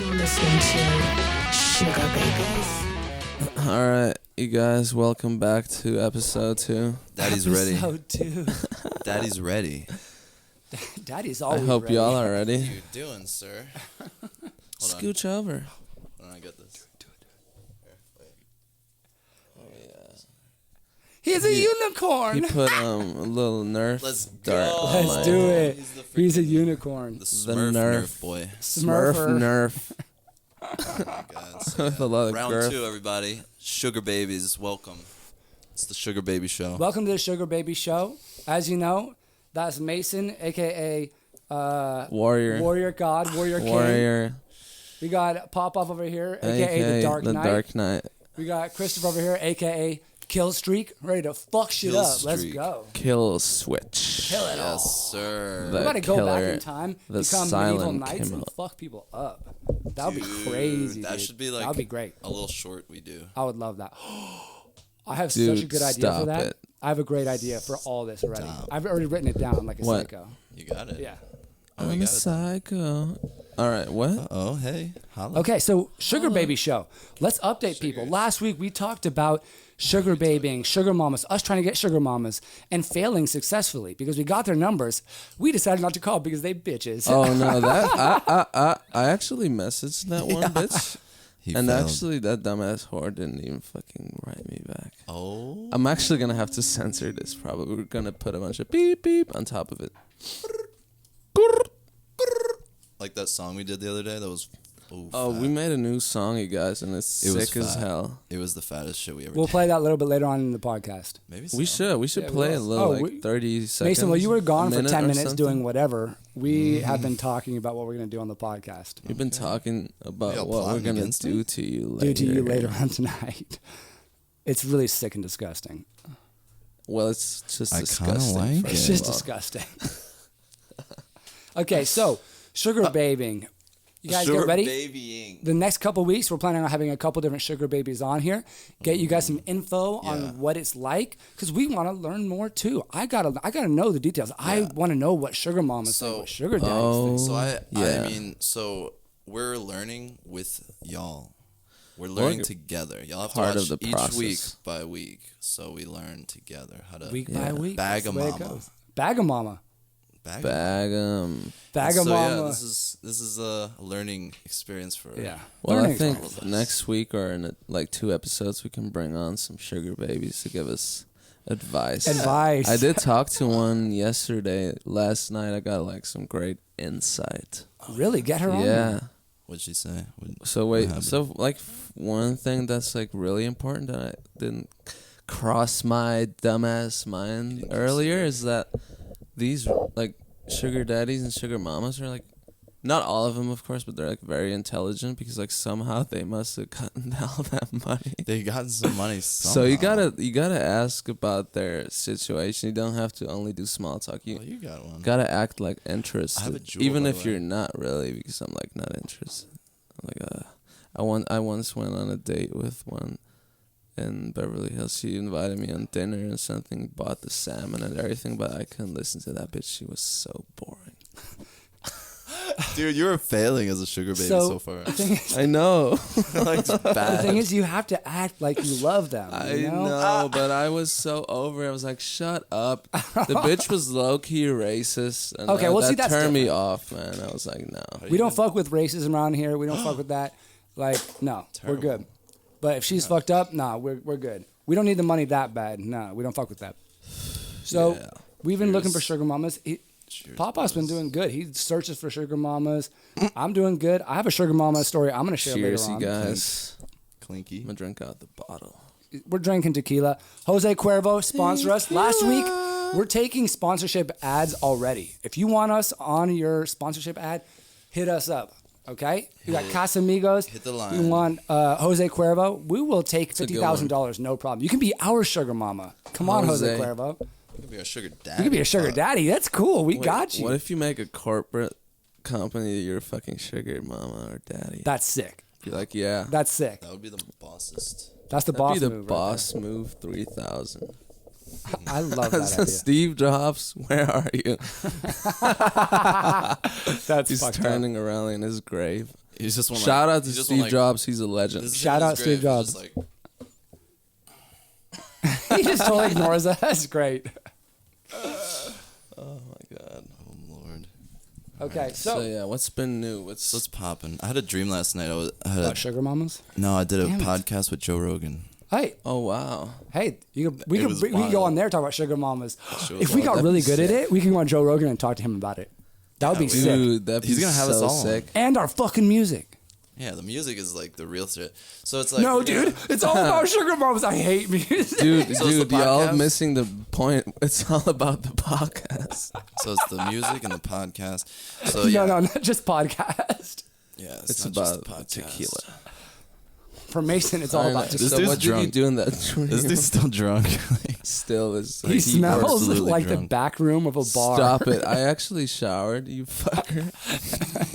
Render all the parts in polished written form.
You're listening to Sugar Babies. All right, you guys, welcome back to episode 2. Daddy's ready. Episode 2. Daddy's ready. Daddy's I always hope ready. y'all are What are ready. you doing, sir? Scooch over. Hold on, I got this. He's a unicorn. He put a little Nerf Let's dart go. on Let's my- do it. He's the He's a unicorn. The Smurf Nerf boy. Smurf Smurfer. Nerf. Guys. With a lot of Round girth. 2, everybody. Sugar babies, welcome. It's the Sugar Baby Show. Welcome to the Sugar Baby Show. As you know, that's Mason, a.k.a. Warrior. Warrior God, Warrior King. Warrior. We got Pop-Off over here, a.k.a. AKA the Dark Knight. Dark Knight. We got Christopher over here, a.k.a. Kill Streak, ready to fuck shit Kill up. Let's Streak. go. Kill switch. Kill it all. Yes, sir. The We're about to go back killer, in time, the become medieval silent knights, and Kimmel. fuck people up. That would be Dude, crazy, That dude. should be like That would be great. a little short we do. I would love that. I have Dude, such a good idea stop for that. it. I have a great idea for all this already. Stop. I've already written it down like a What? psycho. You got it? Yeah. Oh, we I'm a got it. psycho. All right, what? Oh, hey. Holla. Okay, so Sugar Baby Show. Let's update people. Last week we talked about sugar babying, sugar mamas, us trying to get sugar mamas, and failing successfully because we got their numbers. We decided not to call because they bitches. Oh no, that I actually messaged that one bitch. He And failed. actually, that dumbass whore didn't even fucking write me back. Oh. I'm actually gonna have to censor this. Probably we're gonna put a bunch of beep beep on top of it. Like that song we did the other day? That was. Oh, fat. we made a new song, you guys, and it's It was sick as fat. hell. It was the fattest shit we ever We'll did. play that a little bit later on in the podcast. Maybe We so. should Yeah, play we a will. little Oh, like we- 30 seconds. Mason, while you were gone a for minute 10 or minutes something. doing whatever, we have been talking about what we're going to do on the podcast. We've been talking about Y'all what we're plotting gonna against do me? to you later. Do to you later on tonight. It's really sick and disgusting. Well, it's just I kinda disgusting. like first It's it. of just all. disgusting. Okay, so sugar babying. You guys Sugar get ready? babying. The next couple weeks, we're planning on having a couple different sugar babies on here. Get you guys some info on what it's like because we want to learn more too. I gotta know the details. I want to know what sugar mamas think, what sugar daddies think. So yeah. I mean, so we're learning with y'all. We're learning We're together. Y'all have part to of watch the each process. week by week, so we learn together how to Week by week, bag that's a the way it mama. goes. Bag a mama, Bag. Bag 'em. bag a So mama. yeah, this is a learning experience for Yeah. Well, I Learning think experience. next week or in like 2 episodes, we can bring on some sugar babies to give us advice. Advice. I did talk to one yesterday. Last night, I got like some great insight. Really, get her on. Yeah. What'd she say? So What wait, happened? so like one thing that's like really important that I didn't cross my dumbass mind earlier is that these like sugar daddies and sugar mamas are like, not all of them of course, but they're like very intelligent because like somehow they must have gotten all that money. They got some money. So you somehow. gotta ask about their situation. You don't have to only do small talk. You Oh, you got one. gotta act like interested, I have a jewel, even by if the way. you're not really, because I'm like not interested. Like I once went on a date with one in Beverly Hills. She invited me on dinner and something, bought the salmon and everything, but I couldn't listen to that bitch. She was so boring. Dude, you were failing as a sugar baby so far. The thing is, I know. Like, it's the bad. thing is, you have to act like you love them. I You know? know, but I was so over it. I was like, shut up. The bitch was low-key racist. And Okay, that, well, that see, that's turned me different. off, man. I was like, no. We don't fuck with racism around here. We don't fuck with that. Like, no, we're good. But if she's fucked up, nah, we're good. We don't need the money that bad. No, we don't fuck with that. So Yeah. we've been looking for Cheers. sugar mamas. Cheers, Papa's been boys. doing good. He searches for sugar mamas. I'm doing good. I have a sugar mama story I'm going to share Cheers, later you on. guys. Clinky. I'm gonna drink out the bottle. We're drinking tequila. Jose Cuervo sponsor us. Last week, we're taking sponsorship ads already. If you want us on your sponsorship ad, hit us up. Okay? You got Casamigos. Hit the line. You want Jose Cuervo? We will take a good $50,000, no problem. You can be our sugar mama. Come on, Jose Jose. Cuervo. You could be a sugar daddy. You can be a sugar daddy. That's cool. We Wait, got you. What if you make a corporate company that you're a fucking sugar mama or daddy? That's sick. Be like, yeah. That's sick. That would be the bossest. That's the That'd boss be the move. boss move 3000. Right there. I love that idea. Steve Jobs, where are you? That's He's fucked up. turning around in his grave. He's just one. Shout out to he's just Steve one, Jobs. He's a legend. this is Shout in out his Steve grave, he's Jobs. just like, He just totally ignores us. That's great. oh my god, oh lord. Okay, So so yeah, what's been new? So it's popping. I had a dream last night. I had about Sugar Mamas. I did a Damn it. podcast with Joe Rogan. Hey, Oh wow. hey, we It can was go wild. on there and talk about Sugar Mamas. Sure. If we got That'd really be good at sick. it, we can go on Joe Rogan and talk to him about it. That would be we- sick. Dude, that'd He's be gonna have so us all on. sick. And our fucking music. Yeah, the music is like the real shit. So it's like No, dude, it's all about Sugar Mamas. I hate music. Dude, So it's the y'all podcast? missing the point. It's all about the podcast. So it's the music and the podcast. So yeah, No, not just podcast. yeah, It's not just about the podcast. tequila. For Mason, it's all I know. about This So dude's what did you drunk. do in that dream? This dude's still drunk. Still is. He smells absolutely like the drunk. back room of a bar. Stop it! I actually showered. You fucker,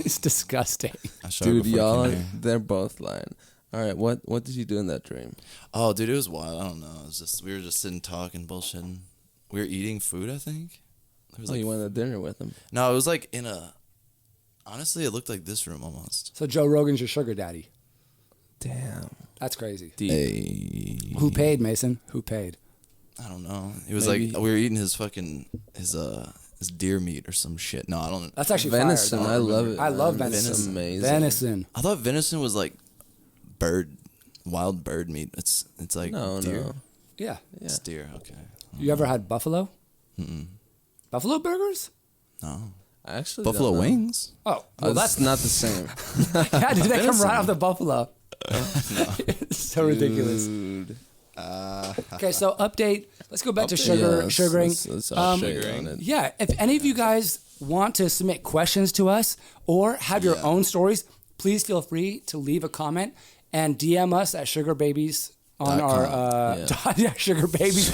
It's disgusting. I showered dude. before I Y'all, came here. they're both lying. All right, what did you do in that dream? Oh, dude, it was wild. I don't know. It was just we were just sitting talking, bullshitting. We were eating food. I think. There was Oh, like you went to dinner with him. no, it was like in a. Honestly, it looked like this room almost. So Joe Rogan's your sugar daddy. Damn. That's crazy. Deep. Hey, Who paid, Mason? Who paid? I don't know. It was Maybe- like we were eating his fucking his deer meat or some shit. No, I don't. That's actually Venison. fire. I love it. I love man. venison. It's amazing. Venison. I thought venison was like wild bird meat. It's like No, deer. no. Yeah. Yeah. It's deer. Okay. You ever had buffalo? Mm-mm. Buffalo burgers? No. I actually Buffalo don't know. wings. Oh, Oh, well, that's that's not the same. yeah, dude, they come venison. right off the buffalo. It's so ridiculous. Dude. Okay, so update. Let's go back to sugar, Yeah, sugaring. let's all sugar Sugaring. on it. Yeah, if any of you guys want to submit questions to us or have your Yeah. own stories, please feel free to leave a comment and DM us at Sugar Babies on .com. our sugarbabies.com. Sugar Babies.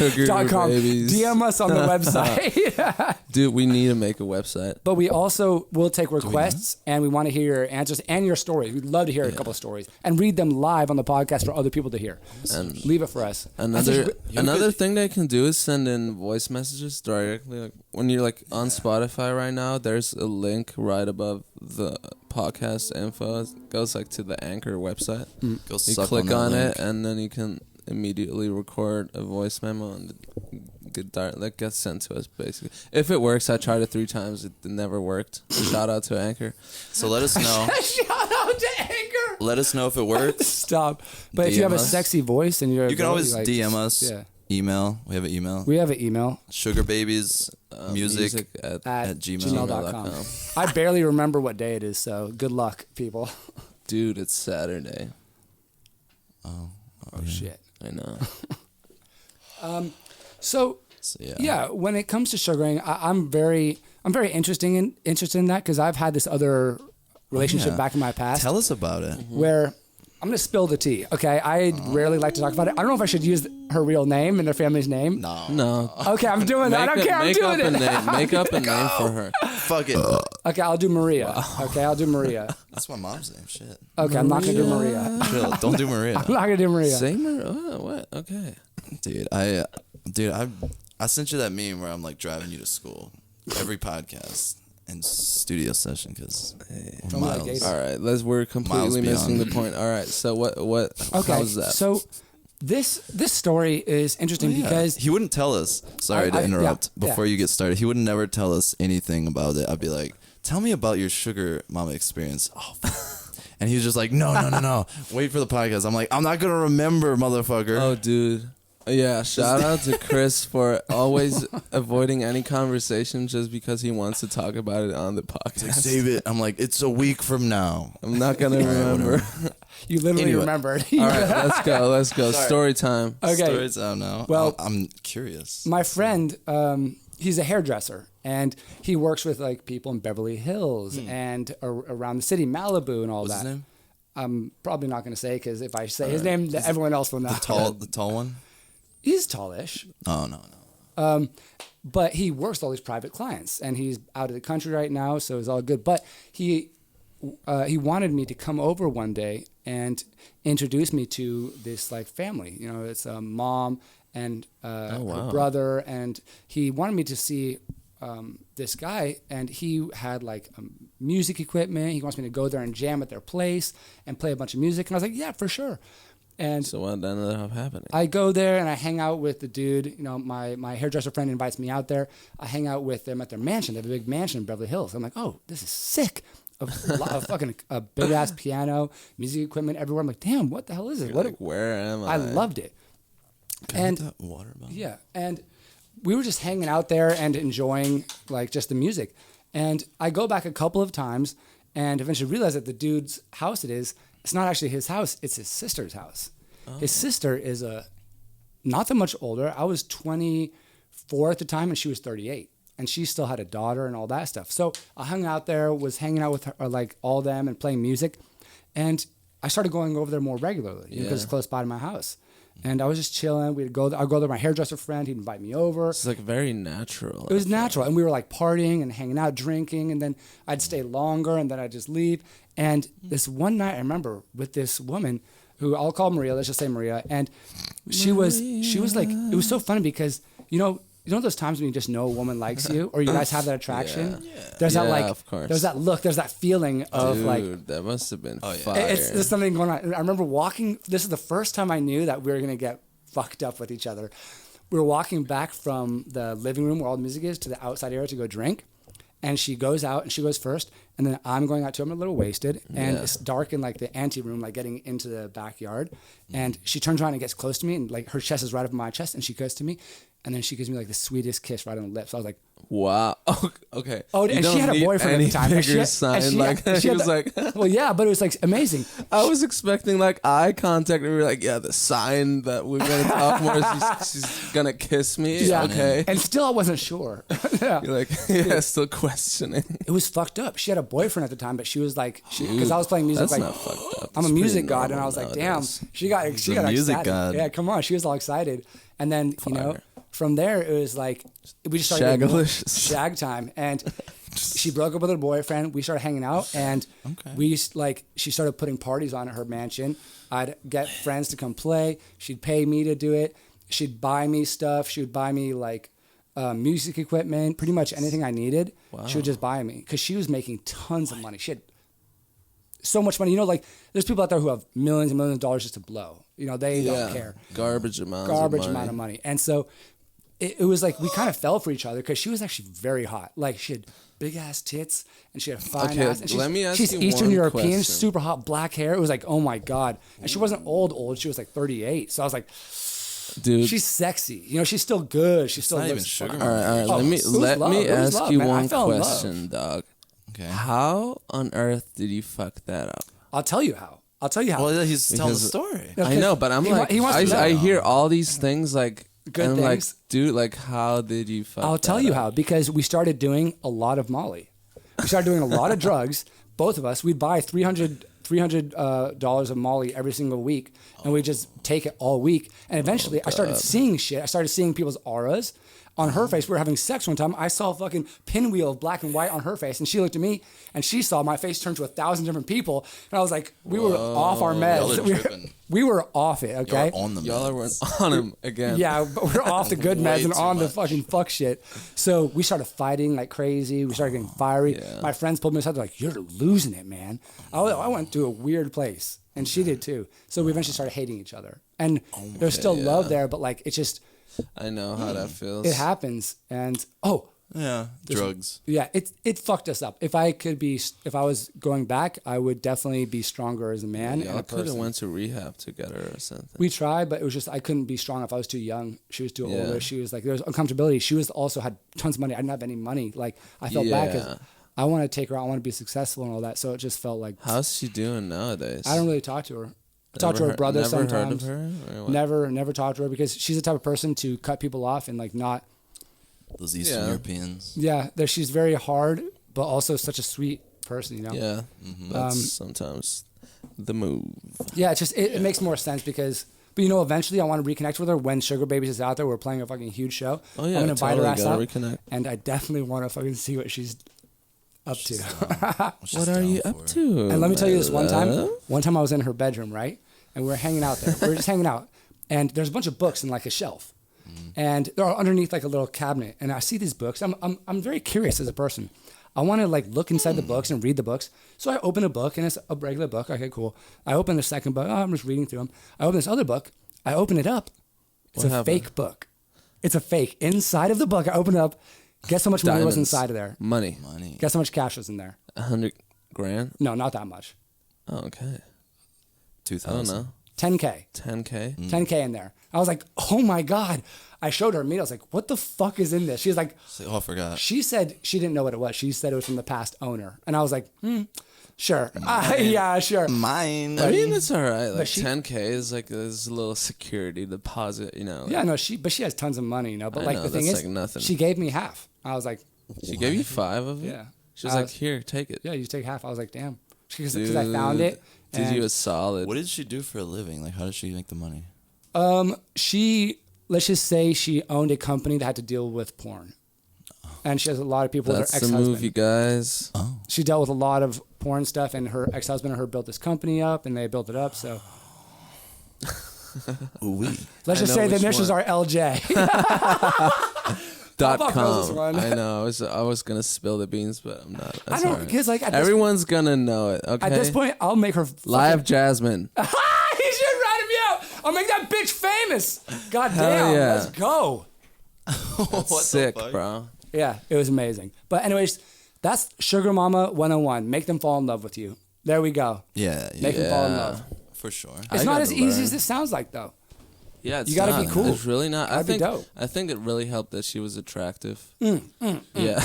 DM us on the website. Dude, we need to make a website. But we also will take requests and we want to hear your answers and your stories. We'd love to hear a couple of stories and read them live on the podcast for other people to hear. And Leave it for us. Another thing they can do is send in voice messages directly. Like when you're like on Spotify right now, there's a link right above the podcast info. It goes like to the Anchor website. Go You suck click that on link. it, and then you can immediately record a voice memo and that gets sent to us. Basically, if it works, I tried it 3 times. It never worked. Shout out to Anchor. So let us know. Shout out to Anchor. Let us know if it works. Stop. But if you DM have a us. sexy voice and you're You can always like, DM us. Yeah. Email. We have an email. We have an email Sugar Babies music. at at gmail.com. gmail.com. I barely remember what day it is, so good luck, people. Dude, it's Saturday. Oh, Oh, shit. I know. So, so yeah, when it comes to sugaring, I'm very interested in that because I've had this other relationship Yeah. back in my past Tell us about it. where I'm going to spill the tea, okay? I rarely like to talk about it. I don't know if I should use her real name and their family's name. No. No. Okay, I'm doing that. I don't care. I'm make doing up it. a name. Make up a name for her. Fuck it. Okay, I'll do Maria. Okay, I'll do Maria. That's my mom's name. Shit. Okay, I'm not going to do Maria. Chill. Don't do Maria. I'm not going to do Maria. Samer? Oh, what? Okay. Dude, I sent you that meme where I'm like driving you to school every podcast and studio session because Don't be like Gator. All right. We're completely Miles missing the beyond. point. All right. So what Okay, how's that? so this story is interesting because he wouldn't tell us. Sorry to yeah, interrupt. yeah. Before you get started, he would never tell us anything about it. I'd be like, "Tell me about your sugar mama experience." Oh, and he was just like, "No. Wait for the podcast." I'm like, "I'm not gonna remember, motherfucker." Oh, dude. Yeah, shout out to Chris for always avoiding any conversation just because he wants to talk about it on the podcast. Like, save it. I'm like, it's a week from now. I'm not gonna remember. you literally Anyway. remembered. All right, let's go. Sorry. Story time. Okay. Stories out now. Well- I'm curious. My friend, he's a hairdresser, and he works with like people in Beverly Hills and around the city, Malibu, and all What's that. his name? I'm probably not going to say because if I say his name, then everyone else will know. The tall one. He's tallish, Oh no. but he works with all these private clients, and he's out of the country right now, so it's all good. But he wanted me to come over one day and introduce me to this like family. You know, it's a mom and her wow. brother, and he wanted me to see this guy, and he had like music equipment. He wants me to go there and jam at their place and play a bunch of music. And I was like, yeah, for sure. And So what ended up happening? I go there and I hang out with the dude. You know, my hairdresser friend invites me out there. I hang out with them at their mansion. They have a big mansion in Beverly Hills. I'm like, oh, this is sick. A big ass piano, music equipment everywhere. I'm like, damn, what the hell is it? You're What? like, where am I? I loved it. Can I And get that water bottle? yeah, and we were just hanging out there and enjoying like just the music. And I go back a couple of times and eventually realize that the dude's house it's not actually his house, it's his sister's house. His sister is not that much older. I was 24 at the time and she was 38. And she still had a daughter and all that stuff. So I hung out there, was hanging out with her, like all of them and playing music. And I started going over there more regularly because it's close by to my house. And I was just chilling. I'd go there. My hairdresser friend, he'd invite me over. It's like very natural. It was natural. And we were like partying and hanging out, drinking. And then I'd stay longer and then I'd just leave. And this one night I remember with this woman who I'll call Maria. Let's just say Maria. And she was like, it was so funny because, you know those times when you just know a woman likes you or you guys have that attraction? Yeah. There's that Yeah, like, of course. there's that look, there's that feeling of Dude, like, that must have been yeah. fire. there's something going on. I remember walking, this is the first time I knew that we were going to get fucked up with each other. We were walking back from the living room where all the music is to the outside area to go drink. And she goes out and she goes first. And then I'm going out too. I'm a little wasted. And it's dark in like the ante room, like getting into the backyard. And she turns around and gets close to me. And like her chest is right up my chest. And she goes to me. And then she gives me like the sweetest kiss right on the lips. I was like, Wow. Okay. oh, You and don't she had a need boyfriend at any the time. And bigger sign. Like she he had was like, well, yeah, but it was like amazing. I was expecting like eye contact. And we were like, yeah, the sign that we're gonna talk more. She's gonna kiss me. Yeah. Okay. And still I wasn't sure. Yeah. You're like, yeah, still questioning. It was fucked up. She had a boyfriend at the time, but she was like, because I was playing music. That's like, not fucked up. I'm a That's music pretty god, and I normal was like, nowadays. damn, she got The music ecstatic. god. Yeah, come on, she was all excited. And then Fire. from there it was like we just started getting Shagalicious. shag time, and she broke up with her boyfriend. We started hanging out, and she started putting parties on at her mansion. I'd get friends to come play. She'd pay me to do it. She'd buy me stuff. She would buy me like music equipment, pretty much anything I needed. She would just buy me because she was making tons of money. She had so much money. You know, like there's people out there who have millions and millions of dollars just to blow. You know, they don't care. Garbage amount of money. And so it was like we kind of fell for each other because she was actually very hot. Like she had big ass tits and she had a fine Okay, ass. And let me ask she's you Eastern one European, question. super hot, black hair. It was like, oh my God. And she wasn't old. She was like 38. So I was like, Dude. she's sexy. You know, she's still good. She still not looks even sugar fine. All right. Oh, Let me it was love. It was ask love, you man. I one fell in love. question, dog. Okay. How on earth did you fuck that up? I'll tell you how. Well, he's telling the Because- story. No, I know, but I'm he wa- like, he wants to know. I hear all these things like, Good and I'm like, things. dude, like, how did you fuck? I'll tell that you up? how, because we started doing a lot of Molly. We started doing a lot of drugs. Both of us, we'd buy $300 of Molly every single week, and we just take it all week. And eventually, I started seeing shit. I started seeing people's auras on her face. We were having sex one time. I saw a fucking pinwheel of black and white on her face, and she looked at me, and she saw my face turn to 1,000 different people. And I was like, we were off our meds. Y'all are tripping. We were off it. Okay. You're on the Y'all meds. went on him again. Yeah, but we're off the good Way meds and too on the much. fucking fuck shit. So we started fighting like crazy. We started getting fiery. Yeah. My friends pulled me aside. They're like, "You're losing it, man." I went to a weird place, and she did too. So we eventually started hating each other. And there's still love there, but like it's just I know how that feels. it happens. And Yeah, drugs. yeah, it fucked us up. If I was going back, I would definitely be stronger as a man and Y'all a could have person. went to rehab together or something. We tried, but it was just I couldn't be strong enough. I was too young. She was too Yeah. older. She was like there was uncomfortability. She was also had tons of money. I didn't have any money. Like I felt bad Yeah. because I want to take her out. I want to be successful and all that. So it just felt like How's she doing nowadays? I don't really talk to her. I talk to her brother never sometimes. Heard of her? Or what? Never talk to her because she's the type of person to cut people off and like not. Those Eastern Yeah. Europeans. Yeah, she's very hard, but also such a sweet person. You know. Yeah, that's sometimes the move. Yeah, it's just it makes more sense because. But you know, eventually I want to reconnect with her when Sugar Babies is out there. We're playing a fucking huge show. Oh yeah, I'm gonna invite her ass gotta out, reconnect. and I definitely want to fucking see what she's up to. What are you up to? And let me tell you this my one time. love? One time I was in her bedroom, right? And we were hanging out there. We were just hanging out. And there's a bunch of books in like a shelf. and they're all underneath like a little cabinet. And I see these books. I'm very curious as a person. I want to like look inside the books and read the books. So I open a book and it's a regular book. Okay, cool. I open the second book. Oh, I'm just reading through them. I open this other book. I open it up. It's What a happened? fake book. It's a fake. Inside of the book, I open it up. Guess how much money was Diamonds. inside of there? Money. Guess how much cash was in there? 100 grand. No, not that much. Oh, okay. I 2,000. don't know. 10K. 10K. 10K in there. I was like, oh my God. I showed her a meat. I was like, what the fuck is in this? She was like, Oh, I forgot. she said she didn't know what it was. She said it was from the past owner. And I was like, sure. Yeah, sure. Mine. I mean, it's all right. Like she- 10K is like this little security deposit, Yeah, no, she has tons of money, But I like know, the thing that's is, like nothing. she gave me half. I was like, She gave you 5 of it. yeah. She was I like, "Here, take it." yeah, you take half. I was like, damn. Because I found it. Did and you a solid? What did she do for a living? Like, how did she make the money? let's just say she owned a company that had to deal with porn. And she has a lot of people That's with her the ex-husband. move, you guys. She dealt with a lot of porn stuff, and her ex-husband and her built this company up, and they built it up. So let's just know say the which initials one. are LJ. .com. knows this one. I know. I was gonna spill the beans, but I'm not. That's I don't all right. because like at this, Everyone's gonna know it. Okay. at this point, I'll make her Live Jasmine. He should rat me out. I'll make that bitch famous. God Hell damn, yeah. let's go. Sick, bro. Yeah, it was amazing. But anyways, that's Sugar Mama 101. Make them fall in love with you. There we go. Yeah, Make them fall in Yeah. love. for sure. It's I not got as to easy learn. as it sounds like, though. Yeah, it's You gotta be not. cool. It's really not. That'd be dope. I think it really helped that she was attractive. Yeah.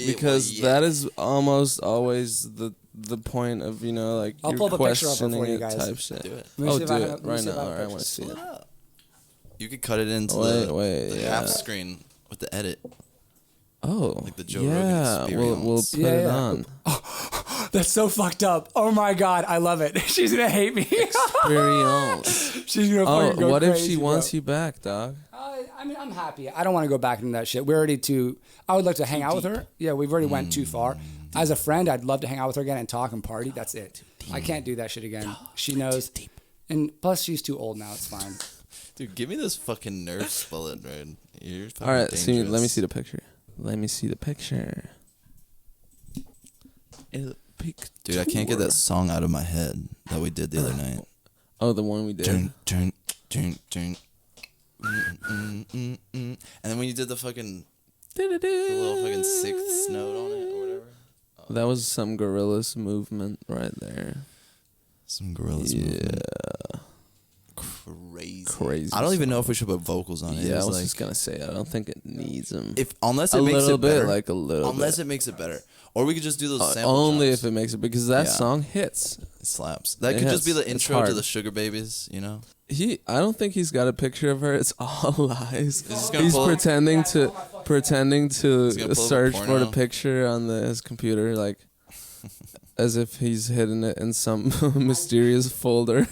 Because that is almost always the point of, you know, like I'll you're pull the picture up questioning before you it guys. type shit. Do it. Let me Oh, see if do I it have- let me right see if now. I have All right, I want to pictures. see it. You could cut it into Wait, the yeah. half screen with the edit. Oh, Like the Joe Rogan yeah. We'll experience. put Yeah, it yeah. on. That's so fucked up. Oh my God, I love it. She's gonna hate me. Experience. She's gonna Oh, fucking go what if crazy, she bro. wants you back, dog? I mean, I'm happy. I don't want to go back into that shit. We're already too. I would like to hang out with her. Yeah, we've already went too far. As a friend, I'd love to hang out with her again and talk and party. That's it. I can't do that shit again. She knows. And plus, she's too old now. It's fine. Dude, give me this fucking Nerf bullet, man. You're fucking All right, see. Let me dangerous. see the picture. Let me see the picture. Dude, I can't get that song out of my head that we did the other night. Oh, the one we did. Turn, turn, turn, turn. And then when you did the fucking the little fucking sixth note on it or whatever. That was some gorillas movement right there. Some gorillas movement. Crazy. Crazy I don't even know if we should put vocals on it. Yeah, I It's was like, just gonna say I don't think it needs them. if unless a it makes little it bit, better. like a little Unless bit. it makes it better. Or we could just do those sample Only drops. if it makes it, because that Yeah. song hits. It slaps. That It could just be hits. the It's intro to hard. the Sugar Babies, you know? I don't think he's got a picture of her. It's all lies. just gonna He's pull up- pretending to gonna pull up a search for the porno. picture on his computer, like as if he's hidden it in some mysterious folder.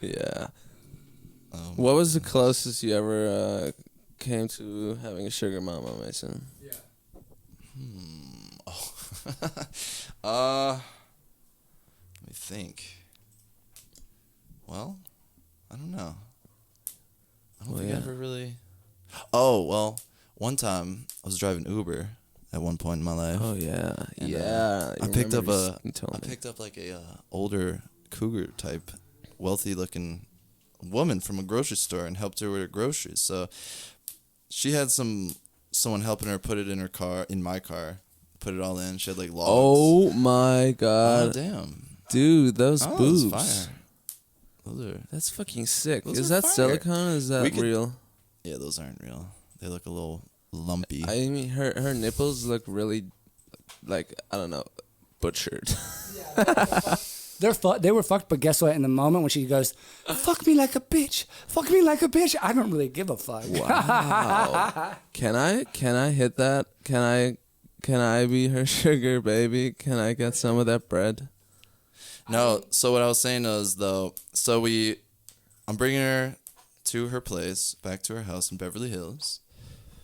Yeah. What was the closest you ever came to having a sugar mama, Mason? Let me think. Well, I don't know. I don't Well, think I yeah. ever really. Oh well, one time I was driving Uber at one point in my life. Oh yeah, And, yeah. I picked up You told I me. picked up like a older cougar type, wealthy looking woman from a grocery store and helped her with her groceries. So she had someone helping her put it in her car, in my car, put it all in. She had like logs. Oh my Oh, god, damn! dude, those Oh, boobs. that's fire. Those are That's fucking sick. Those Is are that fire. silicone? Or is that We could- real? yeah, those aren't real. They look a little lumpy. I mean, her nipples look really, like, I don't know, butchered. They were fucked, but guess what? In the moment when she goes, "Fuck me like a bitch, fuck me like a bitch," I don't really give a fuck. Wow. Can I hit that? Can I be her sugar baby? Can I get some of that bread? No, so what I was saying is though, I'm bringing her to her place, back to her house in Beverly Hills.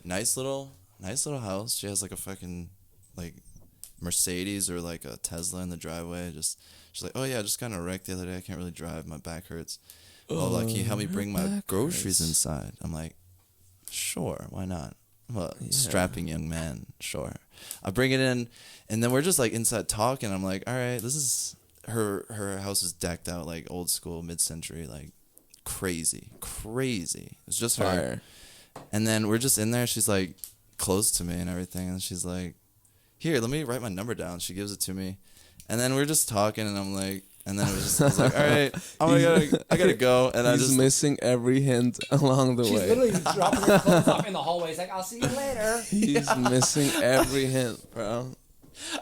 Nice little house. She has like a fucking like Mercedes or like a Tesla in the driveway. She's like, oh yeah, I just got in a wreck the other day. I can't really drive. My back hurts. Well, like, can you help me bring my back groceries hurts. inside? I'm like, sure, why not? Well, Yeah. strapping young man, sure. I bring it in, and then we're just like inside talking. I'm like, all right, this is her house is decked out like old school, mid-century, like crazy. It's just her. Fire. And then we're just in there. She's like close to me and everything, and she's like, here, let me write my number down. She gives it to me, and then we're just talking, and I'm like. And then I was like, all right, I gotta go. And I He's just missing every hint along the She's way. literally dropping her clothes off in the hallway. He's like, I'll see you later. He's missing every hint, bro.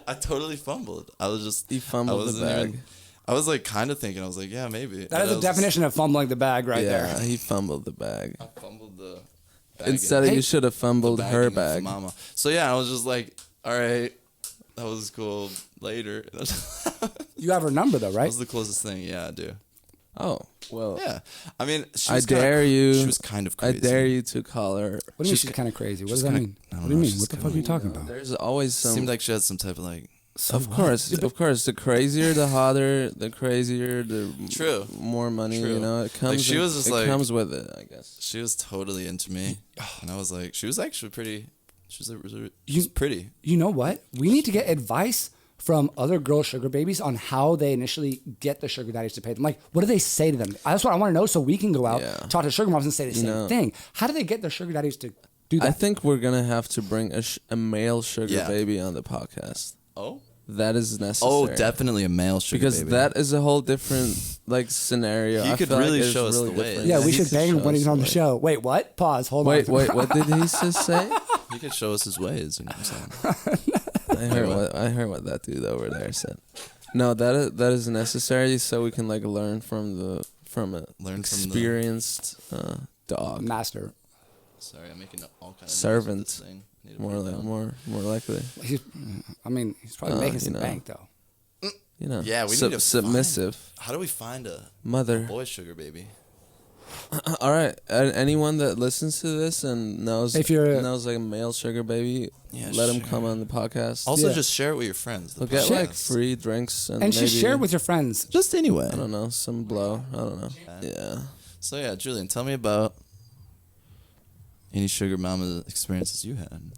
I totally fumbled. I was just He fumbled I the wasn't bag. even- I was like kind of thinking. I was like, yeah, maybe. That is the definition of fumbling the bag right Yeah, there. he fumbled the bag. I fumbled the bag Instead of Hey, you should have fumbled her in bag. Mama. So yeah, I was just like, all right, that was cool. Later, that You have her number though, right? was the closest thing. Yeah, I do. Oh, well. Yeah, I mean, she I was kinda- dare you. She was kind of I crazy. dare you to call her. What do you mean she's she's kind of crazy? What she's does that kinda- mean? I don't What do you know, mean? she's What the fuck are kinda- you talking about? There's always some. Seemed like she had some type of like. Of course. The crazier, the hotter, the crazier, the True. more money. True. You know, it comes. she was just it like- comes with it, I guess. She was totally into me, and I was like, she was actually pretty. She was You- pretty. You know what? We need to get advice from other girl sugar babies on how they initially get the sugar daddies to pay them. Like, what do they say to them? That's what I want to know, so we can go out, Yeah. talk to sugar moms, and say the same know- thing. How do they get their sugar daddies to do I that? think we're gonna have to bring a male sugar Yeah. baby on the podcast. Oh. That is necessary. Oh, definitely a male sugar Because baby. that is a whole different like scenario. He I could feel really it's show us the really way. different. Yeah, we He should could bang him show when us he's on the way. show. Wait, what? Pause. Hold Wait, on. what did he just say? He could show us his ways. You know what I'm saying? I heard what that dude over there said. No, that is necessary so we can like learn from a Learn from the- experienced dog. Master. Sorry, I'm making all kinds of Servant. noise with this thing. Need to More put it like down. more likely. He's probably making you some know. bank though. You know. Yeah, we need to submissive How do we find a mother. boy sugar baby? All right, anyone that listens to this and knows If you're- knows like a male sugar baby, Yeah, let him sure. come on the podcast. Also, Yeah. just share it with your friends. the We'll get podcast. like free drinks and And maybe, just share it with your friends. Just anyway. I don't know, some blow. I don't know. Yeah. So yeah, Julian, tell me about any sugar mama experiences you had,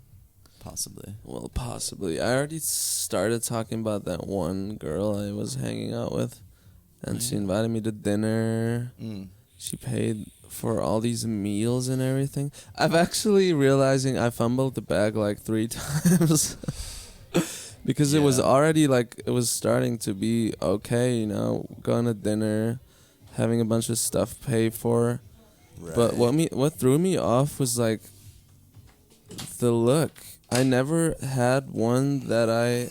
possibly. Well, possibly. I already started talking about that one girl I was hanging out with, and she invited me to dinner. She paid for all these meals and everything. I've actually realizing I fumbled the bag like 3 times. Because it was Yeah. already like it was starting to be okay, you know, going to dinner, having a bunch of stuff paid for. But what threw me off was like the look. I never had one that I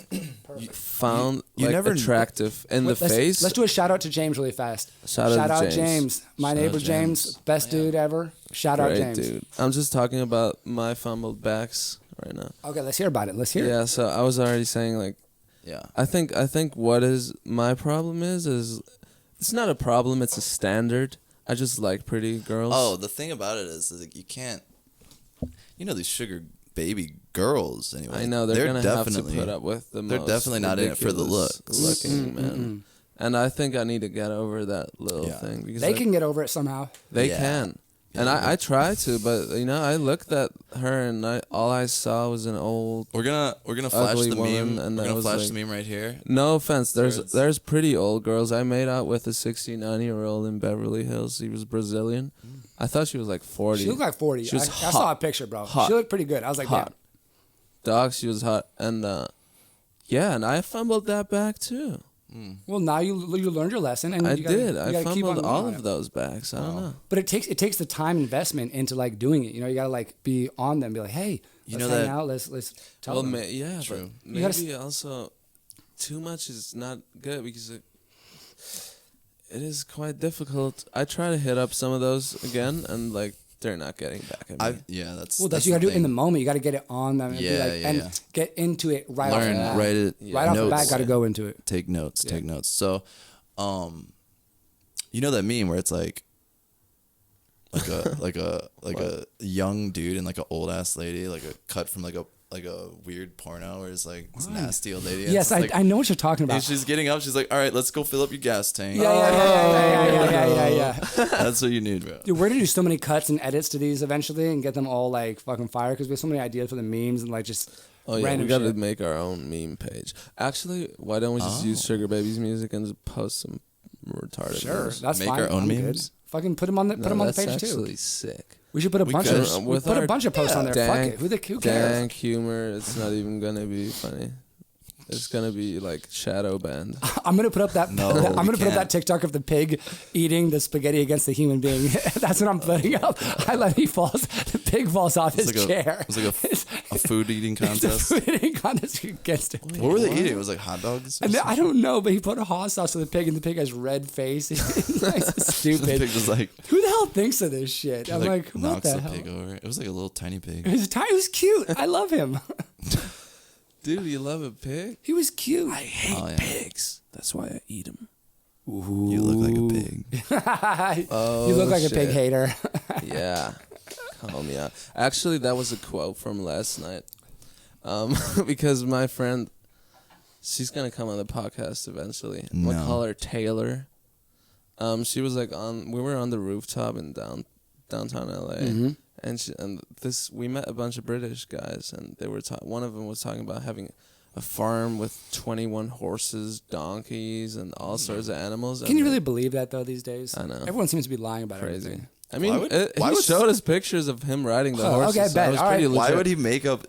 found you like never- attractive in the Let's- face. Let's do a shout out to James really fast. Shout out to James. My Shout neighbor out James. James. Best dude ever. Shout out Great James. dude. I'm just talking about my fumbled backs right now. Okay, let's hear about it. Let's hear it. Yeah, so I was already saying like Yeah. I think what is my problem is it's not a problem, it's a standard. I just like pretty girls. Oh, the thing about it is like you can't. You know these sugar baby girls. Anyway, I know they're gonna have to put up with the they're most definitely not in it for the ridiculous looks. looking man. And I think I need to get over that little Yeah. thing because They can get over it somehow. They Yeah. can. And Yeah. I try to, but you know, I looked at her and all I saw was an old. We're gonna flash Ugly the woman, meme. and We're that gonna was flash like- the meme right here. No offense, it's- there's pretty old girls. I made out with a 69-year-old in Beverly Hills. He was Brazilian. I thought she was like 40. She looked like 40. She was I saw a hot. picture, bro. Hot. She looked pretty good. I was like, Hot. Dog, she was hot, and yeah, and I fumbled that back too. damn. Well, now you learned your lesson, and I you gotta, did. You I gotta keep fumbled on all going of on it. those backs. I don't know. But it takes the time investment into like doing it. You know, you gotta like be on them, be like, hey, You let's know hang that- out. Let's tell Well, them. yeah, True. but You gotta maybe also too much is not good because it is quite difficult. I try to hit up some of those again, and like they're not getting back at me. Yeah, that's. Well, that's you gotta do it in the moment. You gotta get it on them and Yeah, be like, yeah, and yeah. get into it right off the Learn, bat. write it. Right off the notes. bat, gotta go into it. Take notes. Take notes. So, you know that meme where it's like a like a young dude and like an old ass lady, like a cut from like a like a weird porno where it's like this nasty old lady. Yes, it's like, I know what you're talking and about. she's getting up. She's like, all right, let's go fill up your gas tank. Yeah. That's what you need, bro. Dude, we're gonna do so many cuts and edits to these eventually and get them all like fucking fire because we have so many ideas for the memes and like just Oh yeah, random we gotta shit. make our own meme page. Actually, why don't we just use Sugar Baby's music and just post some retarded Sure, memes? that's Make fine. our own I'm good. memes? Fucking put them on the No, put them on the that's page actually too. sick. We should put a bunch could. of With put a our bunch of posts on there. Fuck dank- it. Who cares? Dank humor. It's not even gonna be funny. It's gonna be like shadow banned. I'm gonna put up that. No, I'm we gonna put up that can't. TikTok of the pig eating the spaghetti against the human being. That's what I'm putting up. I let he falls. The pig falls off his chair. It was like a food eating It's a contest. food eating contest against it. What were they eating? It was like hot dogs. or And then, I something? don't know, but he put a hot sauce on the pig, and the pig has red face. It's The stupid. pig was like, Who the hell thinks of this shit? I'm like, what knocks the the hell? pig over. It was like a little tiny pig. It was cute. I love him. Dude, you love a pig? He was cute. I hate Oh, yeah. pigs. That's why I eat them. You look like a pig. You look like a pig shit. hater. Yeah. Call me out. Actually, that was a quote from last night. Because my friend, she's gonna come on the podcast eventually. I'm gonna No. call her Taylor. She was like we were on the rooftop in downtown LA, and we met a bunch of British guys, and they were one of them was talking about having a farm with 21 horses, donkeys, and all sorts of animals. Can and you really believe that though these days? I know. Everyone seems to be lying about crazy? everything. I mean, why he would- showed us pictures of him riding the Oh, horses. okay, so bet. it was All pretty right. Why legit. would he make up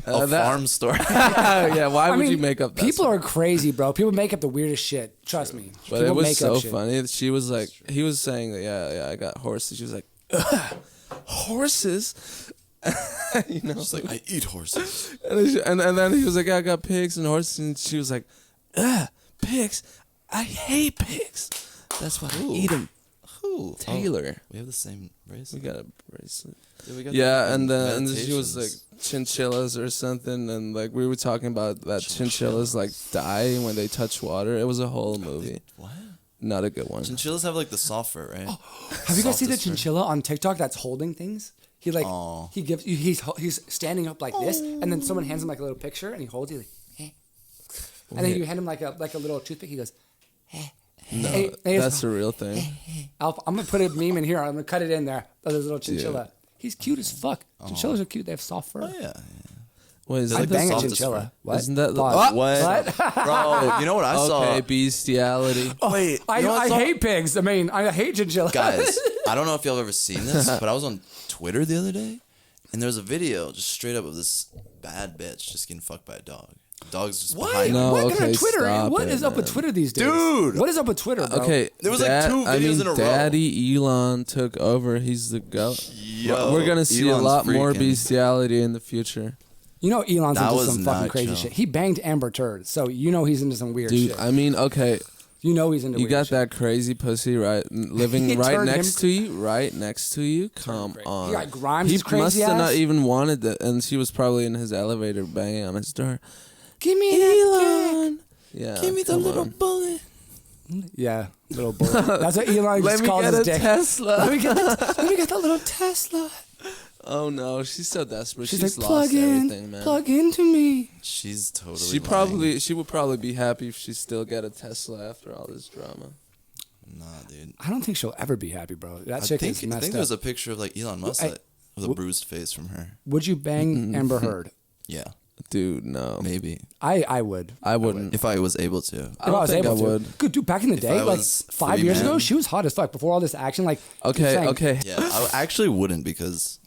a that- farm story? Yeah, why would I mean, you make up that people stuff? are crazy, bro. People make up the weirdest shit. Trust me. But People it was make so up shit. funny. She was like, he was saying that, yeah, I got horses. She was like, "Ugh, horses? You know? It's like, I eat horses. And then he was like, yeah, I got pigs and horses. And she was like, ugh, pigs? I hate pigs. That's why I eat them. Who? Taylor. Oh, we have the same race. We got a bracelet. we got Yeah, the and then she was like meditations. chinchillas or something, and like we were talking about that chinchillas like die when they touch water. It was a whole movie. What? Not a good one. Chinchillas have like the soft fur, right? Have you guys seen the Softest fur. chinchilla on TikTok that's holding things? He like Aw. he gives he's standing up like this, and then someone hands him like a little picture, and he holds it like, eh. And then you hand him like a little toothpick. He goes, eh. No, Hey, hey, that's a real thing. I'm gonna put a meme in here. I'm gonna cut it in there. Oh, there's a little chinchilla. He's cute as fuck. Chinchillas are cute. They have soft fur. Oh yeah. What is They're I like it? the bang a softest chinchilla. fur. What? Isn't that the- Pause. What? Bro, you know what I saw? Okay, bestiality. Wait, I, you know what I saw? hate pigs. I mean, I hate chinchillas. Guys, I don't know if y'all have ever seen this, but I was on Twitter the other day, and there was a video just straight up of this bad bitch just getting fucked by a dog. The dog's just What? behind No, her. What okay, Twitter? stop What it, is up with man. Twitter these days, Dude! What is up with Twitter, bro? Okay, There was, like, two videos in a row. Daddy Elon took over. He's the goat. Yo, We're gonna see Elon's a lot more freaking- bestiality in the future, You know Elon's That into was some fucking not crazy chill. shit. He banged Amber Turd, so you know he's into some weird dude. shit. I mean, okay, You know he's into you weird got shit. that crazy pussy living He right turned next him- to you. Come on. He got Grimes' He crazy must have not ass. even wanted that, and she was probably in his elevator banging on his door. Give me that Elon, yeah, Give me the come little on. bullet. dick. Yeah, little bullet. That's what Elon Let just me calls get his a dick. Tesla. Let me get that little Tesla. Oh no, she's so desperate. She's She's like, lost plug everything, in, man. plug into me. She's totally She would probably be happy if she still got a Tesla after all this drama. Nah, dude. I don't think she'll ever be happy, bro. That I chick think, is I messed think up. there's a picture of like Elon Musk I- that- with a bruised face from her. Would you bang Amber Heard? Yeah, Dude, no. maybe. I would. I wouldn't. If I was able to. If I was think able I to. would. Good, dude. Back in the day, I like was 5 free years ago, man. she was hot as fuck. Before all this action, like Okay, saying- okay. Yeah, I actually wouldn't because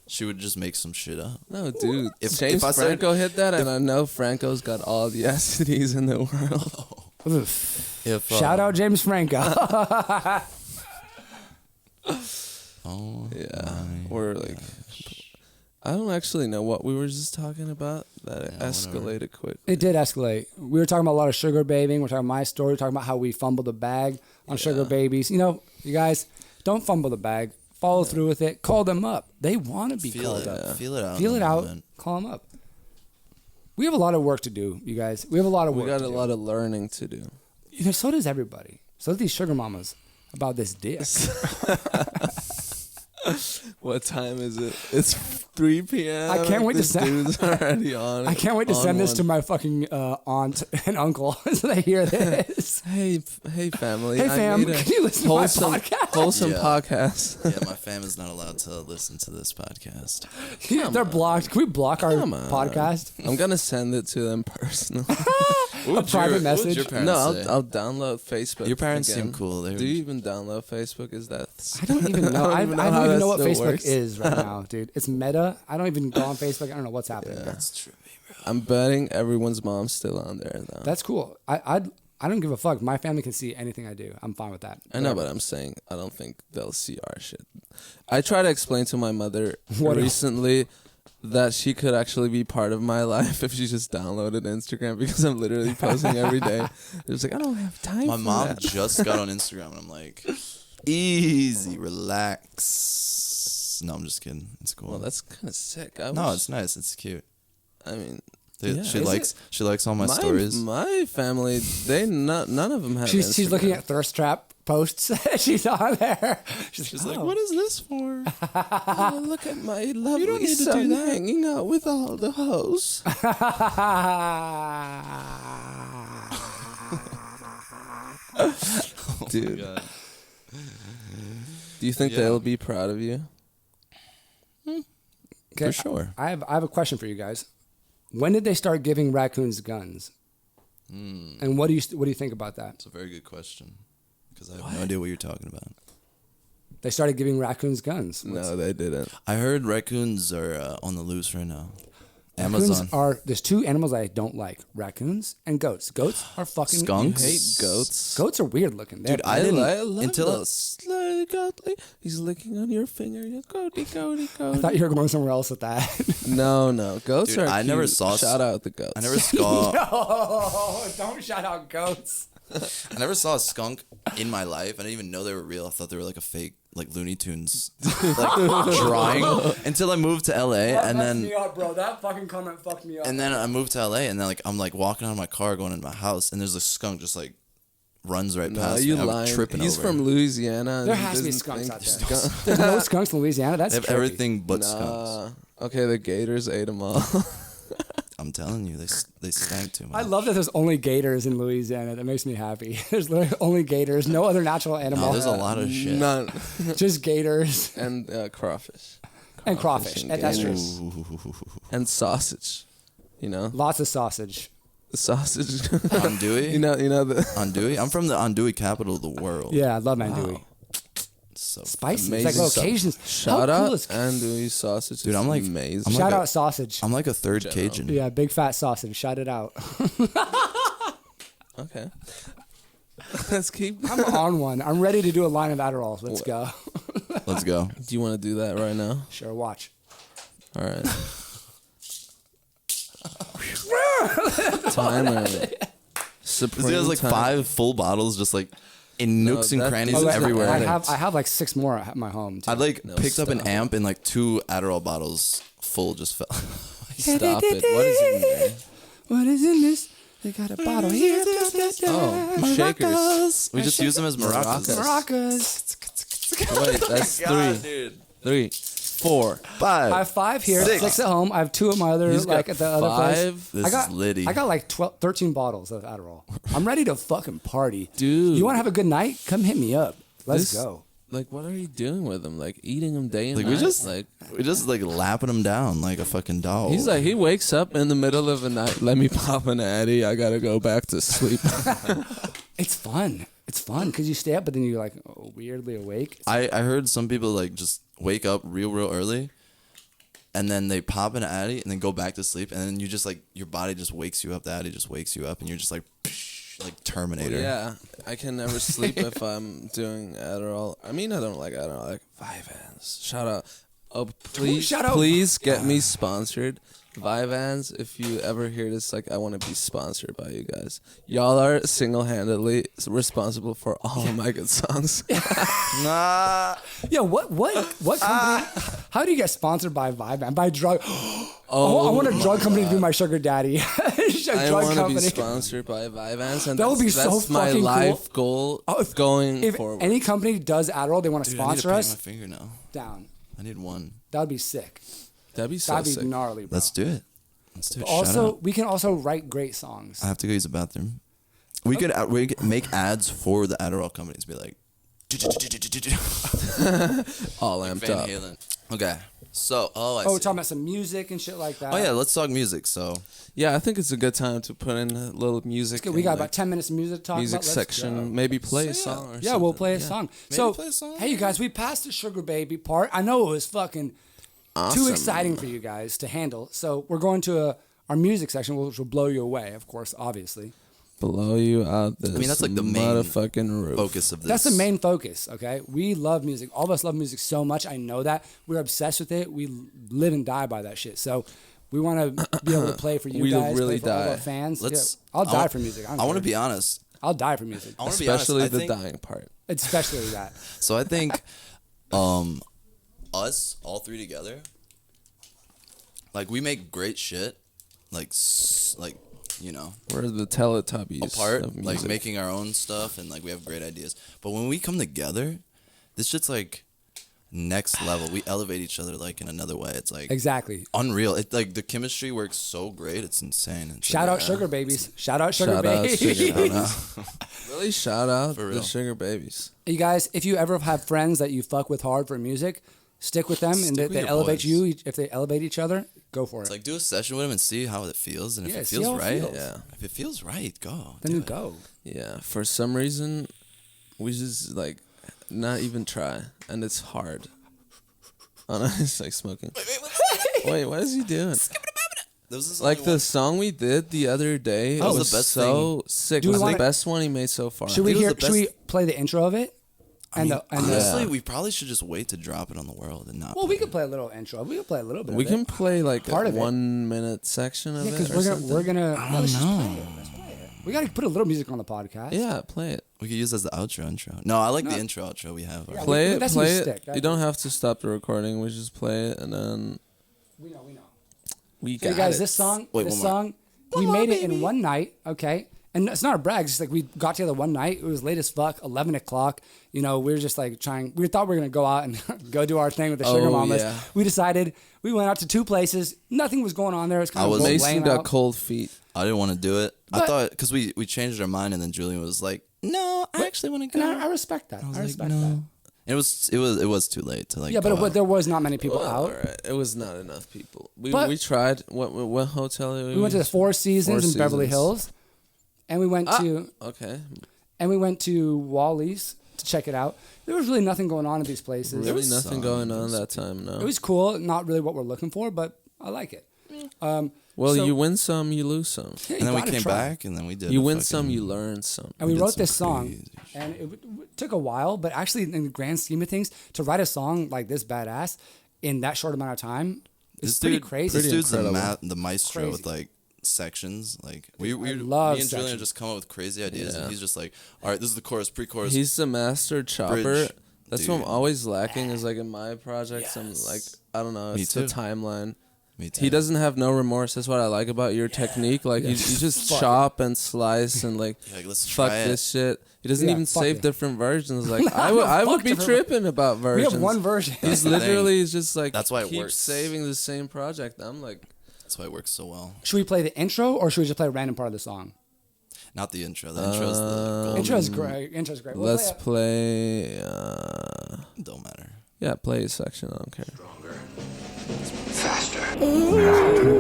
she would just make some shit up. No, dude. If- James if I said- Franco hit that, and I know Franco's got all the STDs in the world. Oof. If Shout out James Franco. Oh, Yeah. Or like, I don't actually know what we were just talking about. That Yeah, whatever. escalated quick. It did escalate. We were talking about a lot of sugar babying. We're talking about my story. We're talking about how we fumbled the bag on sugar babies. You know, you guys, don't fumble the bag. Follow through with it. Call them up. They want to be feel called it, up. feel it out. Feel in it the out. moment. Call them up. We have a lot of work to do, you guys. We have a lot of We work got to a do. lot of learning to do. You know, so does everybody. So do these sugar mamas about this dick. What time is it? It's 3 p.m. I can't wait to This send- dude's already on. I can't wait to on send this one. to my fucking aunt and uncle so they hear this. Hey, family. Hey, I fam, made a can you listen to my wholesome, podcast? Wholesome Yeah. podcast. Yeah, my fam is not allowed to listen to this podcast. They're blocked. Can we block our Come on. podcast? I'm gonna send it to them personally. A private What would message? your parents No, say? I'll download Facebook. Your parents again. seem cool. They Do you even download Facebook? Is that? I don't even know. I don't how even that know what still Facebook works. is right now, dude. It's Meta. I don't even go on Facebook. I don't know what's happening there. That's true, bro. I'm betting everyone's mom's still on there though. That's cool. I don't give a fuck. My family can see anything I do. I'm fine with that. I know, but I'm saying I don't think they'll see our shit. I try to explain to my mother What? recently that she could actually be part of my life if she just downloaded Instagram because I'm literally posting every day. It's like I don't have time. My for mom that. just got on Instagram, and I'm like, easy, relax. No, I'm just kidding. It's cool. Well, that's kind of sick. no, it's nice. It's cute. I mean, They- Yeah. she Is likes all my stories. My family, none of them have. She's looking Instagram. at thirst trap posts. She's on there. She's like, "Oh." what is this for? Oh, look at my lovely don't need to do son that. hanging out with all the hoes. Dude, God. do you think Yeah. they'll be proud of you? Okay, For sure. I have a question for you guys. When did they start giving raccoons guns? And what do you think about that? It's a very good question because I have no idea what you're talking about. They started giving raccoons guns. No, they didn't. I heard raccoons are on the loose right now. Raccoons Amazon. there's two animals I don't like: raccoons and goats. Goats are fucking Skunks? Hate goats. Goats are weird looking. Dude, I didn't love until those slowly goatly. He's licking on your finger. You goaty, goaty, I goaty. thought you were going somewhere else with that. No, goats Dude, are. I never cute. saw s- Shout out the goats. I never saw Oh, don't shout out goats. I never saw a skunk in my life. I didn't even know they were real. I thought they were like a fake, like Looney Tunes like drawing until I moved to LA and then me up, bro. That fucking comment fucked me up. and then I moved to LA and then like I'm like walking out of my car going into my house and there's a skunk just like runs right No, past you me. I'm lying. tripping He's over. from Louisiana. and There he has to be doesn't skunks think out there's there. skunk- There's no skunks in Louisiana. That's They have trippy. everything but skunks. Okay, the gators ate them all. I'm telling you, they stank too much. I love that there's only gators in Louisiana. That makes me happy. There's literally only gators. No other natural animal. No, there's a lot of shit. None. Just gators And crawfish. and crawfish. and And that's true. Ooh. And sausage. You know? Lots of sausage. The sausage. Andouille? you know the Andouille? I'm from the andouille capital of the world. Yeah, I love andouille. So Spicy. amazing It's like stuff. locations. Shout How cool out is andouille sausage. Dude, is I'm like- amazing. I'm Shout like out sausage. I'm like a third Cajun. Yeah, big fat sausage. Shout it out. Okay. Let's keep. I'm on one. I'm ready to do a line of Adderall. Let's go. Let's go. Do you want to do that right now? Sure, watch. All right. Timer. Supreme This has like time. 5 full bottles just like in nooks and that- crannies Oh, Oh, everywhere. I have like 6 more at my home. Too. I like No, picked up an stop. amp and like 2 Adderall bottles full just fell. Stop it. What is it in there? What is in this? They got a bottle here. Oh, shakers. We just use them as maracas. Maracas. Wait, that's three. 3, 4. I 5. have 5 here, 6. 6 at home. I have 2 at my other, He's like got at the other place. 5. This I got is litty. I got like 13 bottles of Adderall. I'm ready to fucking party, Dude. You want to have a good night? Come hit me up. Let's This- go. Like, what are you doing with them? Like, eating them day and Like night? we just like lapping them down like a fucking dog. He's like, he wakes up in the middle of the night. Let me pop an Addy. I gotta go back to sleep. It's fun. It's fun because you stay up, but then you're like weirdly awake. I heard some people like just wake up real early and then they pop an Addy and then go back to sleep and then you just like your body just wakes you up. The Addy just wakes you up and you're just like Terminator. Yeah, I can never sleep if I'm doing Adderall. I mean, I don't like Adderall. I like Vyvanse. Shout out. Oh, please, Shout out. please get me sponsored. Vyvanse, if you ever hear this, like, I want to be sponsored by you guys. Y'all are single-handedly responsible for all of my good songs. Nah. Yeah, what company? How do you get sponsored by Vibe? By drug? I want a drug company to be my sugar daddy. I drug want to be company. sponsored by Vyvanse, and That would be so that's my fucking cool. life goal Oh, if- going If forward. any company does Adderall, they want to Dude, I need to sponsor paint us. my finger now. Down. I need one. That would be sick. That'd be so That'd be sick. gnarly, bro. Let's do it. Let's do it. Shout Also, out. we can also write great songs. I have to go use the bathroom. We could make ads for the Adderall companies. Be like, All amped Van up. Halen. Okay. So, I Oh, see. we're talking about some music and shit like that. Oh yeah, let's talk music. So, Yeah, I think it's a good time to put in a little music. We got and, about 10 minutes of music to talk music about. Let's section. go. Maybe play a So, yeah. song. Or Yeah, we'll something. play a Yeah. song. Maybe So, play a song. hey, you guys, we passed the Sugar Baby part. I know it was fucking Awesome. too exciting for you guys to handle. So we're going to our music section, which will blow you away, of course, obviously. Blow you out this that's like the main motherfucking roof. focus of this. That's the main focus, okay? We love music. All of us love music so much. I know that. We're obsessed with it. We live and die by that shit. So we want to be able to play for you We guys, really play for all die. our fans. Let's. Yeah, I'll I die wa- for music. I want to be honest. I'll die for music. I want to be honest. Especially I the think, dying part. Especially that. So I think, us all three together, like we make great shit, like you know, We're the Teletubbies apart, of like music. making our own stuff, and like we have great ideas. But when we come together, this shit's like next level. We elevate each other like in another way. It's like Exactly. unreal. It like the chemistry works so great. It's insane. It's Shout like, out Sugar Babies. Shout out Sugar Shout out Babies. Sugar Babies. Really shout out For the real. Sugar Babies. You guys, if you ever have friends that you fuck with hard for music, stick with them, and Stick if with they your elevate boys. you, if they elevate each other, go for It's it. like do a session with them and see how it feels, and if Yeah, it see feels how it right, feels. Yeah. if it feels right, go. Then do you it. go. Yeah, for some reason, we just like not even try, and it's hard. Oh, no, it's like smoking. Wait, what is he doing? This is Like only the song we did the other day, it was was the best so sick. Do It we was the wanna- best one he made so far. Should we think it hear? was the Should we best- play the intro of it? And the honestly, Yeah. we probably should just wait to drop it on the world and not. well, we play could it. play a little intro. We could play a little bit. We of can it. play like Part a of it. 1 minute section of Yeah, it. because or we're gonna. I yeah, don't let's just know. play it. Let's play it. We gotta put a little music on the podcast. Yeah, play it. We could use as the outro intro. No, I like No. the intro outro we have. Yeah, Play it. that's Play gonna it. stick. You don't have to stop the recording. We just play it, and then We know. we So got you guys, it. this song, Wait, one more. we made it in one night, okay? And it's not a brag. It's just like we got together one night. It was late as fuck, 11 o'clock. You know, we were just like trying. We thought we were going to go out and go do our thing with the Sugar Oh, Mamas. yeah. We decided, we went out to two places. Nothing was going on there. It was kind I of was- lame Mason got out. cold feet. I didn't want to do it. I But- thought because we changed our mind, and then Julian was like, "No, I actually want to And go." I respect that. I, was respect like, that. "No." It was too late to like. Yeah, go but out. there was not many people Well, out. alright. It was not enough people. But- We tried. What hotel? Did We went to the Four Seasons in Beverly Seasons. Hills, and we went to Okay. Wally's to check it out. There was really nothing going on at these places. Really was nothing some. going on that time. No. It was cool. Not really what we're looking for, but I like it. Well, so- you win some, you lose some. Yeah, you and then we gotta came try. back, and then we did. You a win fucking- some, you learn some. And we did wrote some this song, crazy and it took a while, but actually, in the grand scheme of things, to write a song like this badass in that short amount of time is This pretty dude, crazy. This dude's incredible. the maestro Crazy. with like sections. Like we love me and Julian sections. just come up with crazy ideas, Yeah. and he's just like, "All right, this is the chorus, pre-chorus." He's the master chopper. Bridge, That's what I'm dude. always lacking is like in my projects. I'm Yes. like, I don't know. Me It's the too. timeline. Me too. He doesn't have no remorse. That's what I like about your technique. Like you just Fuck. chop and slice and like Yeah, like, let's fuck try it. this shit. He doesn't Yeah, even fuck save it. different versions. Like I would fuck be different tripping about we versions. have one version. He's the thing. literally just like That's why it keeps works. saving the same project. I'm like, That's why it works so well. Should we play the intro, or should we just play a random part of the song? Not the intro. The intro's the gold. Intro's great. Intro's great. We'll let's play play. Don't matter. Yeah, play a section. I don't care. Faster.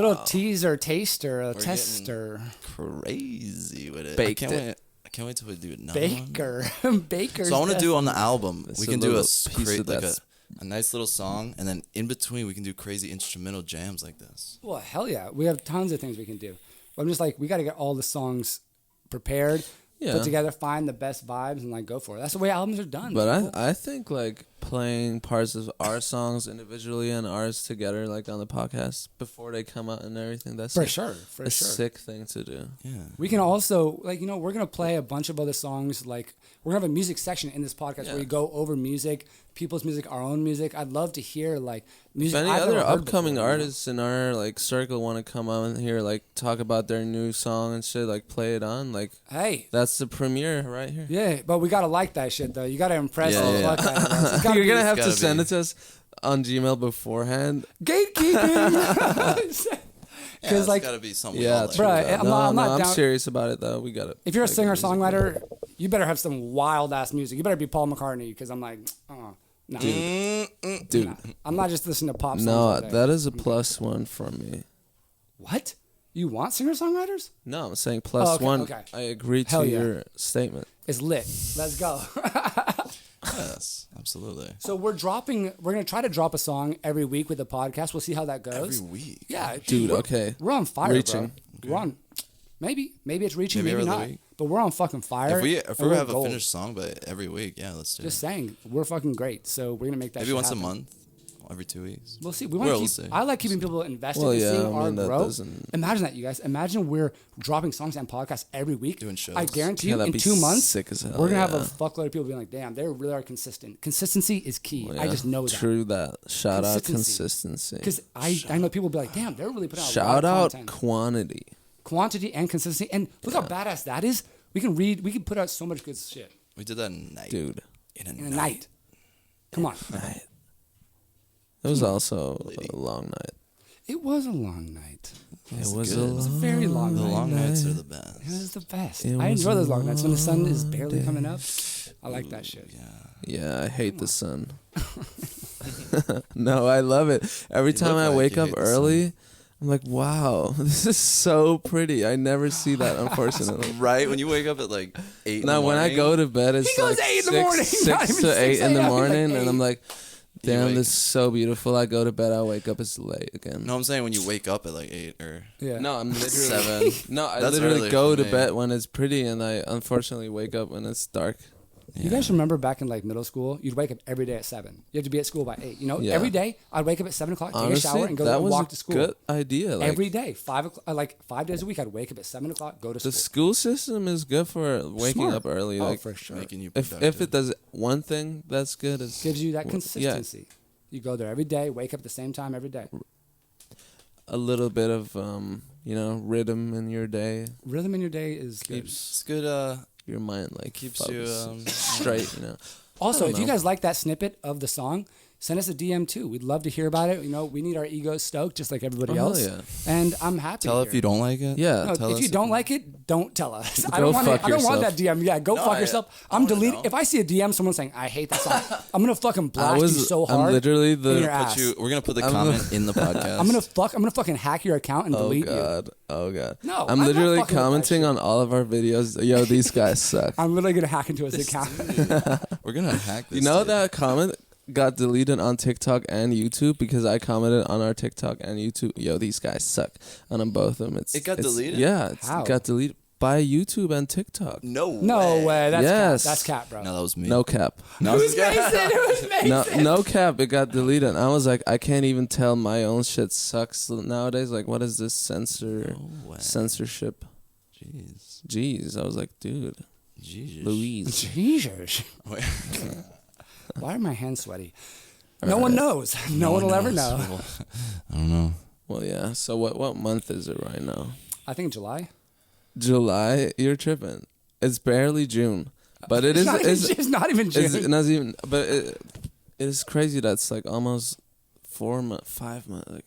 little teaser, taster, a We're tester. Crazy with it. Baked I can't it. wait. I can't wait till we do it now. Baker. Baker. So I want to do on the album. It's we a can do little a piece of like that. a nice little song, and then in between we can do crazy instrumental jams like this. Well, hell yeah. We have tons of things we can do. But I'm just like, we got to get all the songs prepared, Yeah. put together, find the best vibes, and like go for it. That's the way albums are done. But people. I think like playing parts of our songs individually and ours together, like on the podcast before they come out and everything. That's for like sure, for a sure. sick thing to do. Yeah. We can also, like, we're going to play a bunch of other songs. Like, we're going to have a music section in this podcast Yeah. where we go over music, people's music, our own music. I'd love to hear, like, music. If any I've other never heard upcoming before, artists in our like circle want to come out here, like talk about their new song and shit, like play it on, like Hey. that's the premiere right here. Yeah, but we got to like that shit, though. You got to impress Yeah, the yeah, fuck out of us. It's gotta You're be gonna have to gotta send be. it to us on Gmail beforehand. gatekeeping. Yeah, it's like, gotta be something. Yeah, like. true Bruh, that. I'm no, not- I'm no, not I'm down- serious about it though. We got it. if you're a singer-songwriter, you better have some wild-ass music. You better be Paul McCartney, because I'm like, no. dude. I'm not just listening to pop songs. No, all day. that is a plus one from me. What? You want singer-songwriters? No, I'm saying plus okay, one. okay. I agree to Hell yeah. your statement. It's lit. Let's go. Yes, absolutely. So we're going to try to drop a song every week with the podcast. We'll see how that goes. Every week. Yeah. Dude, we're- okay. We're on fire, Reaching. bro. We're on, maybe it's reaching, Maybe maybe every not. week. But we're on fucking fire. If and we we're have a gold. finished song, but every week, yeah, let's do Just it. saying, we're fucking great. So we're going to make that Maybe shit once happen. a month, every 2 weeks. We'll see. We want to We'll keep. see. I like keeping people invested Well, and yeah, seeing I our mean, that growth. doesn't- Imagine that, you guys. Imagine we're dropping songs and podcasts every week. Doing shows. I guarantee Yeah, you, that'd in be 2 months, sick as hell, we're gonna have a yeah. fuckload of people being like, "Damn, they really are consistent. Consistency is key." Well, I yeah, just know that. True that. Shout out Consistency. consistency. Because I know people be like, "Damn, they're really putting out a lot Shout of out content." quantity. Quantity and consistency, and look how badass that is. We can put out so much good shit We did that in a night. Dude. In in a night. Come on, Night. It was also a long night. it was a long night. It was good. a It was It was a very long The night. long nights are the best. It was the best. It I was enjoy a those long nights when the sun is long barely day. coming up. I like that shit. Yeah. Yeah, I hate the sun. No, I love it. Every You time look I like wake you up hate the sun. early, I'm like, wow, this is so pretty. I never see that, unfortunately. Right when you wake up at like 8. Now, when I go to bed, it's He goes like 8 in the morning, six not even to 8 6 in the a.m., morning, like and I'm 8. like, damn, wake- this is so beautiful. I go to bed, I wake up, it's late again. No, I'm saying when you wake up at like 8 or Yeah. No, I'm literally 7. No, I That's literally early go for to me. bed when it's pretty, and I unfortunately wake up when it's dark. You guys remember back in like middle school, you'd wake up every day at 7. You have to be at school by 8. Yeah. Every day I'd wake up at 7 o'clock, take Honestly, a shower, and go that and was walk a to school. good idea. Like, Every day, 5 o'clock, like 5 days a week, I'd wake up at 7 o'clock, go to the school. school system is good for waking Smart. up early. Oh, Like, for sure. making you if productive. it does one thing that's good, is Gives you that Yeah. consistency. You go there every day, wake up at the same time every day. a little bit of rhythm in your day Rhythm in your day is good. It's good. your mind like Keeps you, focuses straight. Also, I if don't you know. guys like that snippet of the song, send us a DM too. We'd love to hear about it. We need our egos stoked just like everybody Oh, hell else. yeah. And I'm happy. Tell to if you hear it. don't like it. Yeah. No, tell if us you don't like it, don't tell us. I Go don't want fuck it. I don't want that yourself. DM. Yeah, go No, fuck I- yourself. I I'm wanna deleting. know. If I see a DM someone saying I hate that song, I'm gonna fucking blast you so hard. I'm literally in the your ass. We're gonna put the I'm comment in the podcast. I'm gonna fucking hack your account and oh delete you. god, oh god. No, I'm I'm not literally fucking with that commenting shit. on all of our videos. Yo, these guys suck. I'm literally gonna hack into his account. We're gonna hack this. You know dude. that comment got deleted on TikTok and YouTube because I commented on our TikTok and YouTube. Yo, these guys suck. And on both of them, It got deleted? Yeah, How? it got deleted by YouTube and TikTok. No. No way. That's Yes. cap. That's cap, bro. No, that was me. No cap. No, Who's Mason? Who's Mason? No cap. It got deleted. And I was like, I can't even tell my own shit sucks nowadays. Like, what is this No way. censorship? Jeez. Jeez, I was like, dude, Jesus. Louise. Jesus. Wait. Why are my hands sweaty? No one knows. No one will ever know. knows. I don't know. Well, yeah. So what month is it right now? I think July. July. You're tripping. It's barely June, but it It's is. not even, It's, it's not even June. it's not even. But it is crazy. That's like almost 4 months, 5 months. Like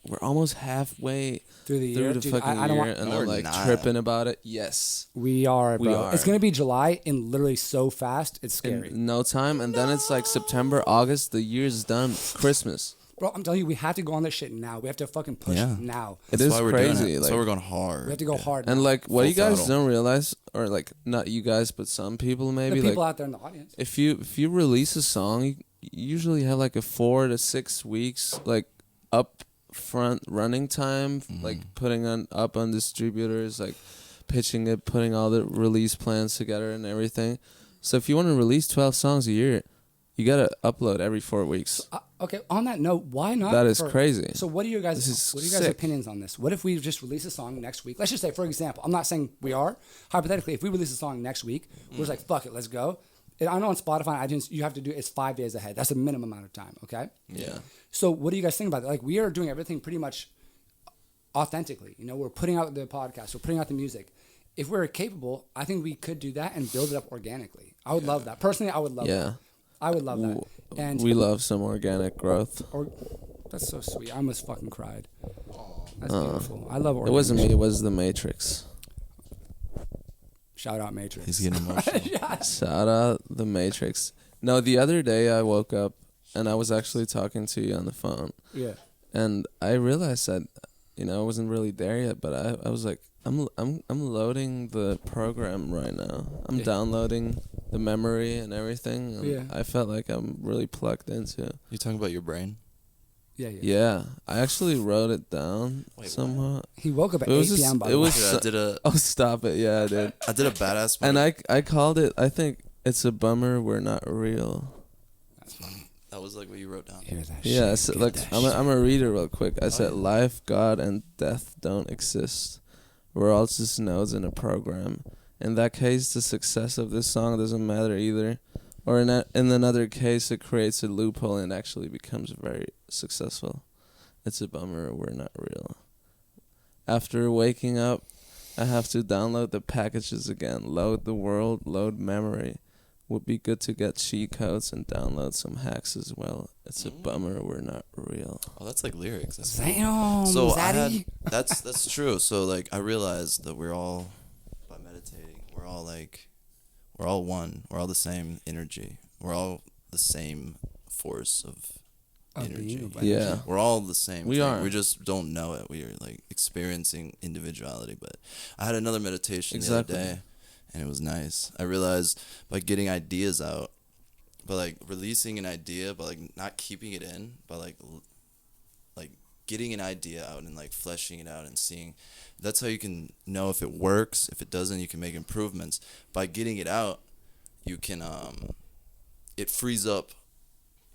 we're almost halfway Through the through year. the Dude, fucking I don't year, want. and No, I'm we're like not. tripping about it. Yes. We are, We bro. are. It's gonna be July in literally so fast. It's scary. In no time, and then it's like September, August. The year's done. Christmas. Bro, I'm telling you, we have to go on this shit now. We have to fucking push Yeah. now. It That's is why we're doing crazy, it. That's like- why we're going hard. We have to go hard. And now. like, what Full you guys throttle. don't realize, or like, not you guys, but some people maybe, the people like, out there in the audience. if you release a song, you usually have like a 4 to 6 weeks like upfront running time, like putting up on distributors, like pitching it, putting all the release plans together and everything. So if you want to release 12 songs a year, you gotta upload every 4 weeks. Okay, on that note, why not? That is crazy. So what are your guys' This is what are your guys' sick. opinions on this? What if we just release a song next week? Let's just say, for example, I'm not saying we are. Hypothetically, if we release a song next week, we're just like, fuck it, let's go. And I know on Spotify and iTunes, you have to do it's 5 days ahead. That's the minimum amount of time, okay? Yeah. So what do you guys think about that? Like, we are doing everything pretty much authentically. You know, we're putting out the podcast, we're putting out the music. If we're capable, I think we could do that and build it up organically. I would love that. Personally, I would love Yeah. that. I would love that. And We love some organic growth. that's so sweet. I almost fucking cried. That's beautiful. I love organic. It wasn't me, it was the Matrix. Shout out Matrix. He's getting emotional. Shout out the Matrix. No, the other day I woke up and I was actually talking to you on the phone. Yeah. And I realized that, I wasn't really there yet, but I was like, I'm loading the program right now. I'm downloading the memory and everything. And Yeah. I felt like I'm really plugged into. You talking about your brain? Yeah. Yeah, I actually wrote it down Wait, somewhat. He woke up at It was 8 just- p.m. by it the way. was- Dude, Oh, stop it! Yeah, I did. I did a badass. And I called it. I think it's a bummer we're not real. that was like what you wrote down. Hear that Yeah, shit. so, Get like that I'm shit. gonna read it real quick. I said, yeah. "Life, God, and death don't exist. We're all just nodes in a program. In that case, the success of this song doesn't matter either. Or in another case, it creates a loophole and actually becomes very successful. It's a bummer we're not real. After waking up, I have to download the packages again. Load the world, load memory. Would be good to get cheat codes and download some hacks as well. It's a bummer we're not real." Oh, that's like lyrics. That's Damn, so I Zaddy. had, that's true. So like I realized that we're all, by meditating, we're all one. We're all the same energy. We're all the same force of energy. being of Yeah. We're all the same. We thing. are. We just don't know it. We are like experiencing individuality. But I had another meditation Exactly. the other day, and it was nice. I realized by getting ideas out, by like releasing an idea, but like not keeping it in, but like getting an idea out and like fleshing it out and seeing. That's how you can know if it works. If it doesn't, you can make improvements. By getting it out, you can it frees up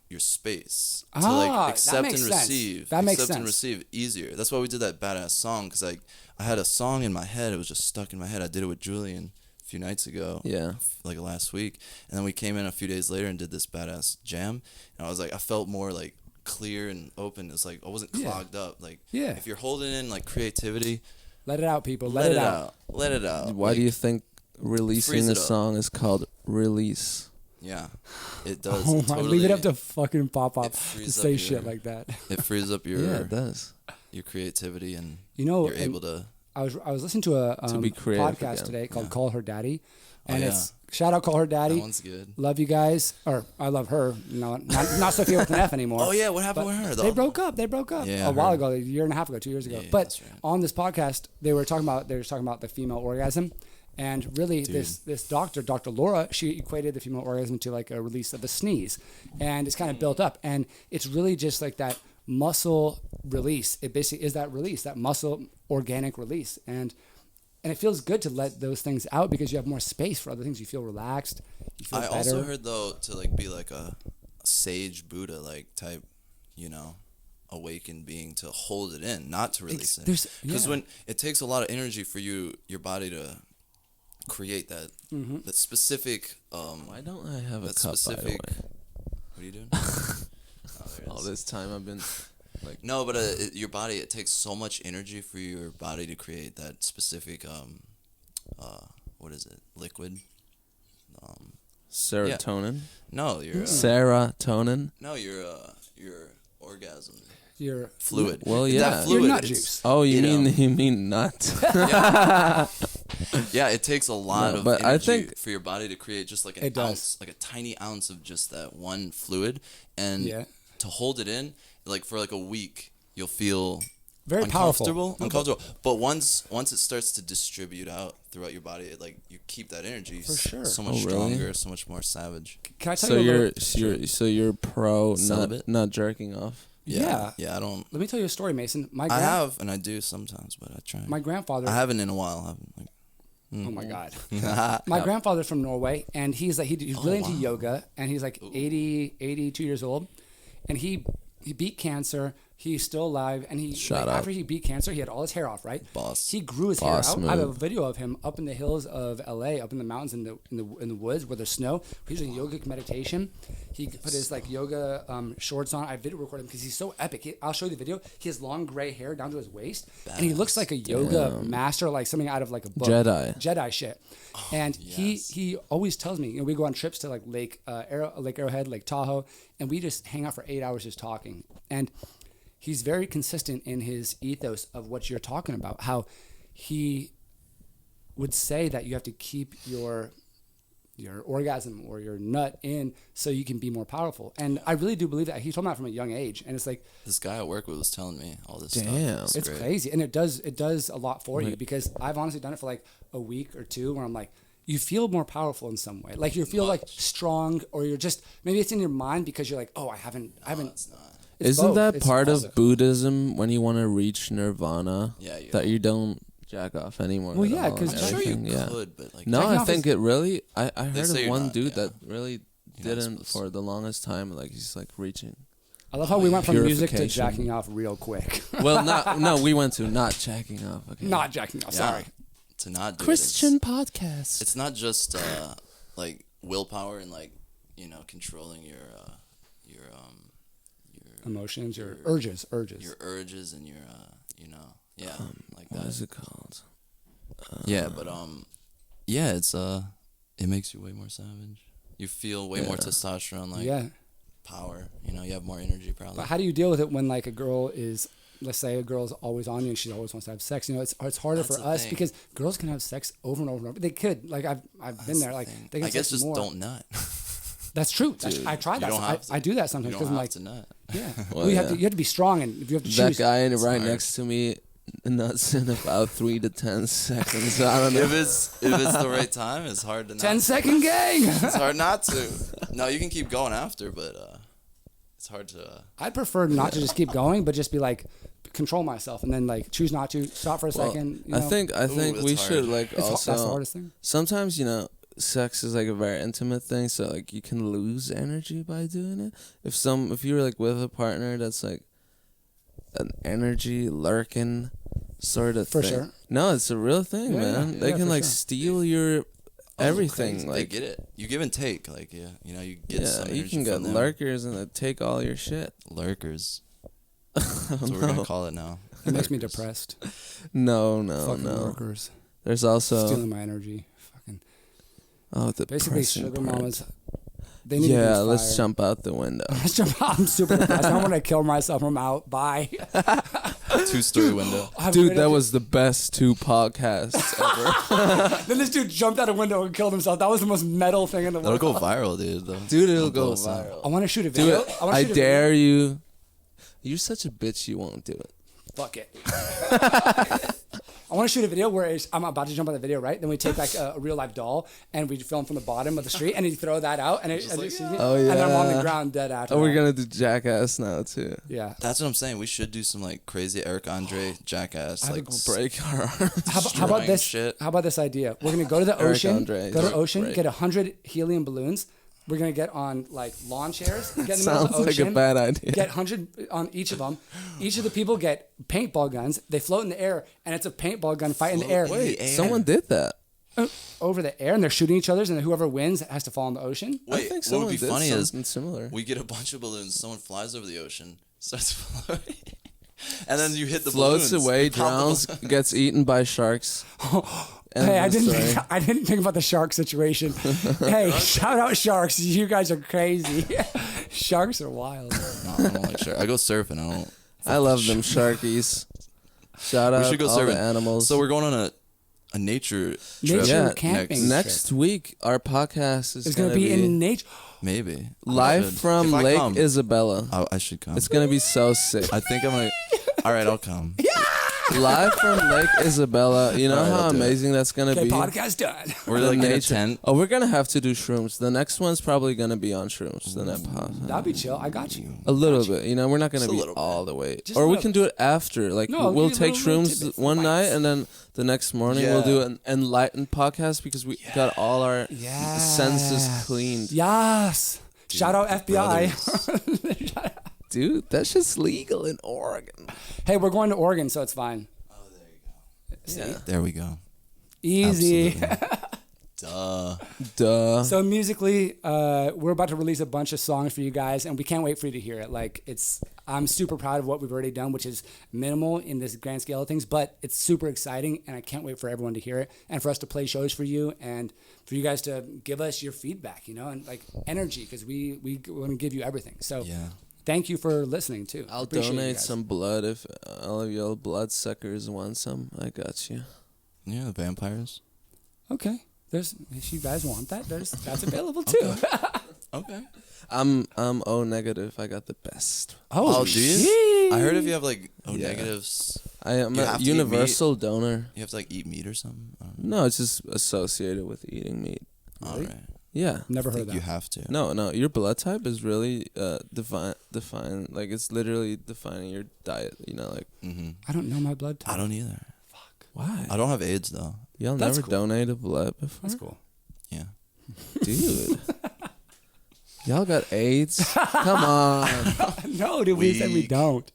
your space to Ah, like that accept makes and sense. receive. That makes accept and sense. receive easier. That's why we did that badass song, because like I had a song in my head. It was just stuck in my head. I did it with Julian a few nights ago. Yeah. Like last week, and then we came in a few days later and did this badass jam, and I was like, I felt more like clear and open. It's like I wasn't Yeah. clogged up. Like Yeah. if you're holding in like creativity, Let it out, people. let it out. Let it out. Why do you think releasing freeze a it up. song is called release? Yeah, it does. Oh It my! totally, Leave it up to fucking Pop Pop it to frees up say your- shit like that. It frees up your Yeah, it does. your creativity, and You know, you're and able to. I was listening to a be creative podcast again. today called Yeah. "Call Her Daddy," Oh, and yeah. it's shout out "Call Her Daddy." That one's good. Love you guys, or I love her. No, not Sophia with an F anymore. Oh yeah, what happened But with her though? They broke up. They broke up Yeah, a I while heard. ago, a year and a half ago, 2 years ago. Yeah, but that's right. on this podcast, they were talking about the female orgasm, and really this doctor, Dr. Laura, she equated the female orgasm to like a release of a sneeze, and it's kind of built up, and it's really just like that muscle release. It basically is that release, that muscle organic release, and it feels good to let those things out because you have more space for other things. You feel relaxed. You feel I better. also heard though to like be like a sage Buddha like type, awakened being, to hold it in, not to release it. Because yeah. when it takes a lot of energy for your body to create that Mm-hmm. that specific Why don't I have a that cup, specific. by the way? What are you doing? Oh, there it All is. this time I've been... No, but your body, it takes so much energy for your body to create that specific what is it? Liquid? Serotonin? No, your Serotonin? your orgasm Your fluid. Well, That yeah. fluid, Your nut it's- juice. Oh, you know. mean nut? Yeah, it takes a lot No, of but I energy think- for your body to create just like an It does. ounce, like a tiny ounce of just that one fluid, and Yeah. to hold it in, like for like a week, you'll feel Very powerful. uncomfortable. But once it starts to distribute out throughout your body, it, like you keep that energy For sure. so much Oh, really? stronger, so much more savage. Can I tell So you a you're little, you're pro Celibate? not jerking off. Yeah. Yeah, I don't. Let me tell you a story, Mason. I have, and I do sometimes, but I try. My grandfather. I haven't in a while. I haven't. Like, Oh my God. my My grandfather's from Norway, and he's like he's really into wow. yoga, and he's like 82 years old, and he beat cancer. He's still alive, and Shout out. after he beat cancer, he had all his hair off. Right, Boss. He grew his Boss hair out. I have a move. video of him up in the hills of L.A., up in the mountains in the woods where there's snow. He's doing yogic meditation. He put his like yoga shorts on. I video recorded him because he's so epic. I'll show you the video. He has long gray hair down to his waist, and he looks like a yoga master, like something out of like a book. Jedi shit. And yes. he always tells me, we go on trips to like Lake Arrowhead, Lake Tahoe, and we just hang out for 8 hours just talking. And he's very consistent in his ethos of what you're talking about. How he would say that you have to keep your orgasm or your nut in so you can be more powerful. And I really do believe that. He told me that from a young age, and it's like This guy at work was telling me all this Damn. stuff. it's great. crazy, and it does a lot for you, because I've honestly done it for like a week or two where I'm like, you feel more powerful in some way, like you feel like strong, or you're just, maybe it's in your mind because you're like, oh, I haven't. It's not. It's Isn't both. that It's part both. of Buddhism when you want to reach nirvana? Yeah, you- That you don't jack off anymore. Well, at yeah, all 'cause and I'm sure you everything, yeah. could, but like No, Jacking I off think is- it really. I heard say of you're one not, dude yeah. that really You're not didn't supposed for the longest time. Like he's like reaching. I love how we went from music to Purification. jacking off real quick. Well, no, we went to not jacking off. Okay. Not jacking off. yeah, Sorry. to not do Christian podcast. It's not just like willpower and like controlling your Emotions, your urges. your urges and your like What that. is it called? Yeah, but yeah, it's it makes you way more savage. You feel way more Yeah. testosterone, like Yeah. power. You have more energy probably. But how do you deal with it when like a girl is, let's say a girl's always on you and she always wants to have sex? It's harder That's for the us thing. because girls can have sex over and over and over. They could, like I've been there. Like they can I guess sex just more. don't nut. That's true. Dude, I tried you that. don't have to. I do that sometimes You because don't I'm have like, to nut. yeah. Well, Well, you yeah. have to be strong, and if you have to That choose. guy right Smart. next to me, nuts in about 3 to 10 seconds. I don't know. If it's the right time, it's hard to not. 10-second gang. It's hard not to. No, you can keep going after, but it's hard to. I'd prefer not to just keep going, but just be like, control myself, and then like choose not to stop for a Well, second. I think that's we hard. should like that's the also hardest thing. sometimes sex is like a very intimate thing, so like you can lose energy by doing it. If you're like with a partner that's like an energy lurking sort of For thing. sure. No, it's a real thing, Yeah, man. yeah, they yeah, can for like sure. steal your everything. Crazy. Like they get it. You give and take. Like you get yeah, some you energy can get from them. lurkers and they take all your shit. Lurkers. That's what we're gonna call it now. It makes me depressed. No, Fucking no. workers There's also stealing my energy. Fucking the basically depressing sugar part. mamas. They need to Yeah, be let's fired. jump out the window. I'm super depressed. I want to kill myself. I'm out. Bye. 2-story window. Dude, that was the best 2 podcasts ever. Then this dude jumped out a window and killed himself. That was the most metal thing in the That'll world. go viral, dude. Though. Dude, it'll Blow go us up. viral. I want to shoot a Do video. it. wanna I shoot a dare video. you. You're such a bitch, you won't do it. Fuck it. I want to shoot a video where I'm about to jump on the video, right? Then we take like a real life doll and we film from the bottom of the street and you throw that out and like, Oh, and then I'm on the yeah. ground dead after. Oh, we're that. gonna do Jackass now too. Yeah. That's what I'm saying. We should do some like crazy Eric Andre Jackass. Like Break our arms. How about destroying this? shit. How about this idea? We're gonna go to the Eric ocean. Andre. Go to the ocean. Right. Get 100 helium balloons. We're gonna get on like lawn chairs. Get in the middle Sounds of the like ocean. a bad idea. Get 100 on each of them. Each of the people get paintball guns. They float in the air, and it's a paintball gun fight in the air. Wait, someone did that. Over the air, and they're shooting each other's, and whoever wins has to fall in the ocean. I Wait, think what someone would be did funny is something similar. we get a bunch of balloons. Someone flies over the ocean, starts floating, and then you hit the Floats balloons. away, You pop the drowns, balloons. gets eaten by sharks. End Hey, of the story. I didn't think about the shark situation. Hey, shout out sharks. You guys are crazy. Sharks are wild. No, I don't like sharks. I go surfing. I don't. I love them sharkies. Shout out We should go all surfing. the animals. So we're going on a nature Nature trip. Yeah, camping. Next week, our podcast is It's going gonna to be in nature. Maybe live I should. from If I Lake come, Isabella. I should come. It's going to be so sick. I think I'm like, all right, I'll come. Live from Lake Isabella. You know Alright, how I'll do it. amazing that's going to Okay, be? podcast done. We're The like in a nature- tent. Oh, we're going to have to do shrooms. The next one's probably going to be on shrooms. The next That'd be chill. I got you. A little bit. You know, we're not going to Just a be little bit. all the way. Just a Or we little can do it after. Like, No, we'll you take little shrooms tidbits, one night bites. and then the next morning we'll do Yeah. an enlightened podcast because we got all our senses cleaned. Yes. Shout out FBI. Dude, that shit's legal in Oregon. Hey, we're going to Oregon, so it's fine. Yeah. There we go. Easy. Absolutely. Duh. Duh. So musically, we're about to release a bunch of songs for you guys, and we can't wait for you to hear it. I'm super proud of what we've already done, which is minimal in this grand scale of things, but it's super exciting, and I can't wait for everyone to hear it, and for us to play shows for you, and for you guys to give us your feedback, and like energy, because we want to give you everything. So Yeah. thank you for listening too. I'll Appreciate you donate guys. some blood if all of y'all bloodsuckers want some. I got you. Yeah, the vampires. Okay. If you guys want that, that's available too. Okay. I'm O negative. I got the best. Oh, do you? shit. I heard if you have like O Yeah. negatives, I am You a have to eat universal donor. you have to like eat meat or something. I don't know. No, it's just associated with eating meat. All right. Yeah. Never I heard think that. you have to. No. Your blood type is really define. Like it's literally defining your diet. Like Mm-hmm. I don't know my blood type. I don't either. why? I don't have AIDS though. Y'all That's never cool. donated blood before, That's cool. Yeah. dude. Y'all got AIDS? Come on. No, dude, we said we Weak. don't.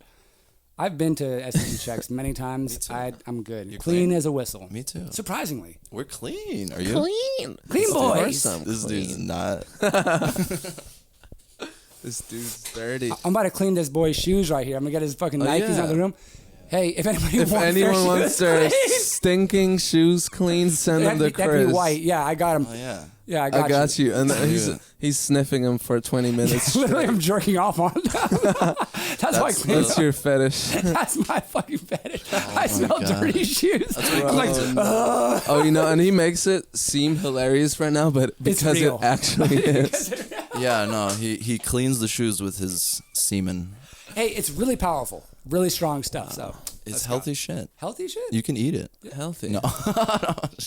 I've been to STD checks many times. too. I'm good. You're Clean clean? as a whistle. Me too. Surprisingly. We're clean. Are you? Clean. Clean Of boys. course I'm This dude's clean. not. This dude's dirty. I'm about to clean this boy's shoes right here. I'm gonna get his fucking Oh, Nikes yeah. out of the room. Hey, if anybody If wants anyone their wants shoes their clean, stinking shoes clean, send them to that'd Chris. be white. Yeah, I got him. Oh yeah. Yeah, I I got you. And then Yeah. he's sniffing them for 20 minutes. Literally, straight. I'm jerking off on them. That's why I clean That's your fetish. That's my fucking fetish. I my smell God. dirty shoes. what I'm like, Oh, and he makes it seem hilarious right now, but because real. it actually is. Yeah. No. He cleans the shoes with his semen. hey, it's really powerful, really strong stuff. So It's healthy shit. healthy shit. You can eat it. Healthy. No.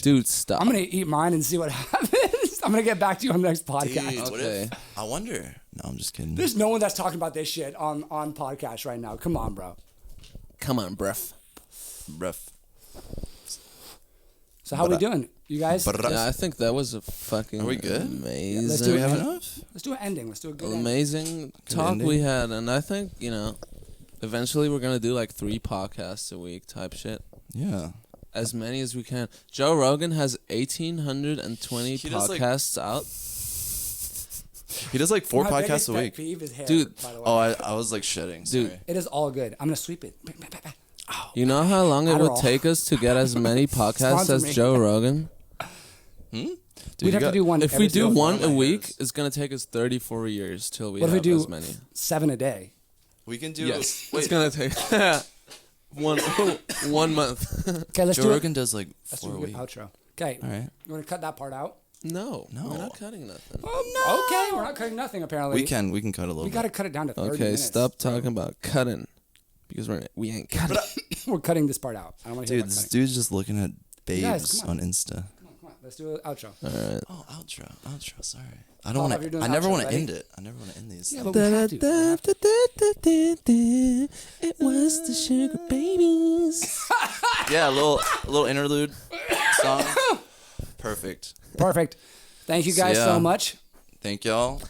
Dude, stop. I'm gonna eat mine and see what happens. I'm gonna get back to you on the next podcast. Dude, what Okay. if? I wonder. No, I'm just kidding. There's no one that's talking about this shit on podcast right now. Come on, bro. Come on, bruv. Bruh. So how we Bruh. doing, you guys? Bruh. Yeah, I think that was a fucking Are we good? amazing. let's Do we have Yeah. enough? Let's do an ending. Let's do a good ending. amazing talk ending. we had, and I think eventually we're gonna do like 3 podcasts a week type shit, Yeah. as many as we can. Joe Rogan has 1,820 He does, like- podcasts out. He does like 4 My podcasts biggest a pet week. peeve is hair, Dude. by the way. Oh, I was like shedding. Dude. Sorry. It is all good. I'm gonna sweep it. You know how long it would Adderall. take us to get as many podcasts Sponsor as me. Joe Rogan? Dude, We'd you have to got- do one. If every we do single one a my week, hairs. it's gonna take us 34 years till we What if have we do as many. 7 a day? We can do. Yes, Wait, it's gonna take one month. Okay, let's Joe do Rogan it. does like Let's 4 do a a good week. outro. Okay, All right. you want to cut that part out? No, No. we're not cutting nothing. Okay, we're not cutting nothing. Apparently, We can cut a little We bit. got to cut it down to 30 Okay, minutes. stop talking about cutting because we ain't cutting. We're cutting this part out. I don't want to hear Dude, about this cutting. dude's just looking at babes guys, come on Insta. Come on, let's do an outro. All right. Oh, outro. Sorry. I Oh, don't if want you're to. doing I never outro, want to ready? end it. I never want to end these. Yeah, things. but we have to. We have to. It was the sugar babies. Yeah, a little interlude song. Perfect. Perfect. Thank you guys so yeah. much. Thank y'all.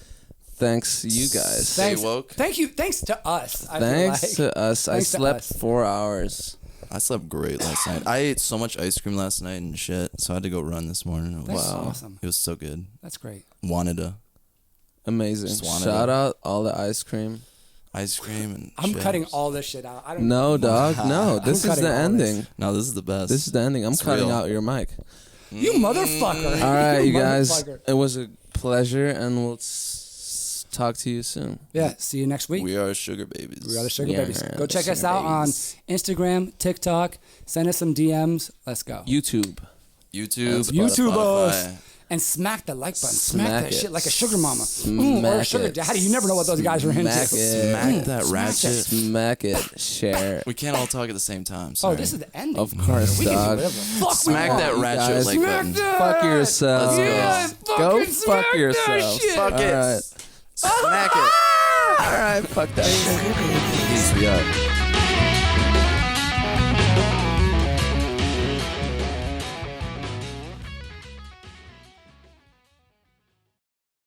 Thanks, you guys. Stay Thanks. woke. Thank you. Thanks to us. I feel Thanks like. to us. I Thanks to slept us. 4 hours. I slept great last night. I ate so much ice cream last night and shit, so I had to go run this morning. That's Wow. awesome. It was so good. That's great. Wanted a Amazing. Just wanted Shout to- out all the ice cream. ice cream and I'm chips. cutting all this shit out. I don't. No, dog. No, this is cutting the all this. ending. No, this is the best. This is the ending. I'm It's cutting real. out your mic. You motherfucker. All right, you guys. Motherfucker. It was a pleasure, and we'll talk to you soon. Yeah. See you next week. We are sugar babies. We are the Sugar Yeah, Babies. yeah, Go the check us Sugar out on Babies. Instagram, TikTok. Send us some DMs. Let's go. YouTube. YouTube, YouTubers. Spotify. And smack the like button. Smack Smack that it. shit like a sugar mama. or a Smack sugar it. daddy. You never know what those guys are into. Smack it. Smack that Smack ratchet. it. Smack it. Share. We can't all talk at the same time. Oh, Sorry. this is the ending. Of course, we can do dog. whatever the fuck Smack we want. that ratchet guys. like Smack button. that. Fuck yourself. Yeah, Go fucking smack fuck that yourself. shit. Fuck it. All right. Smack it. All right. Fuck that. Peace. We out.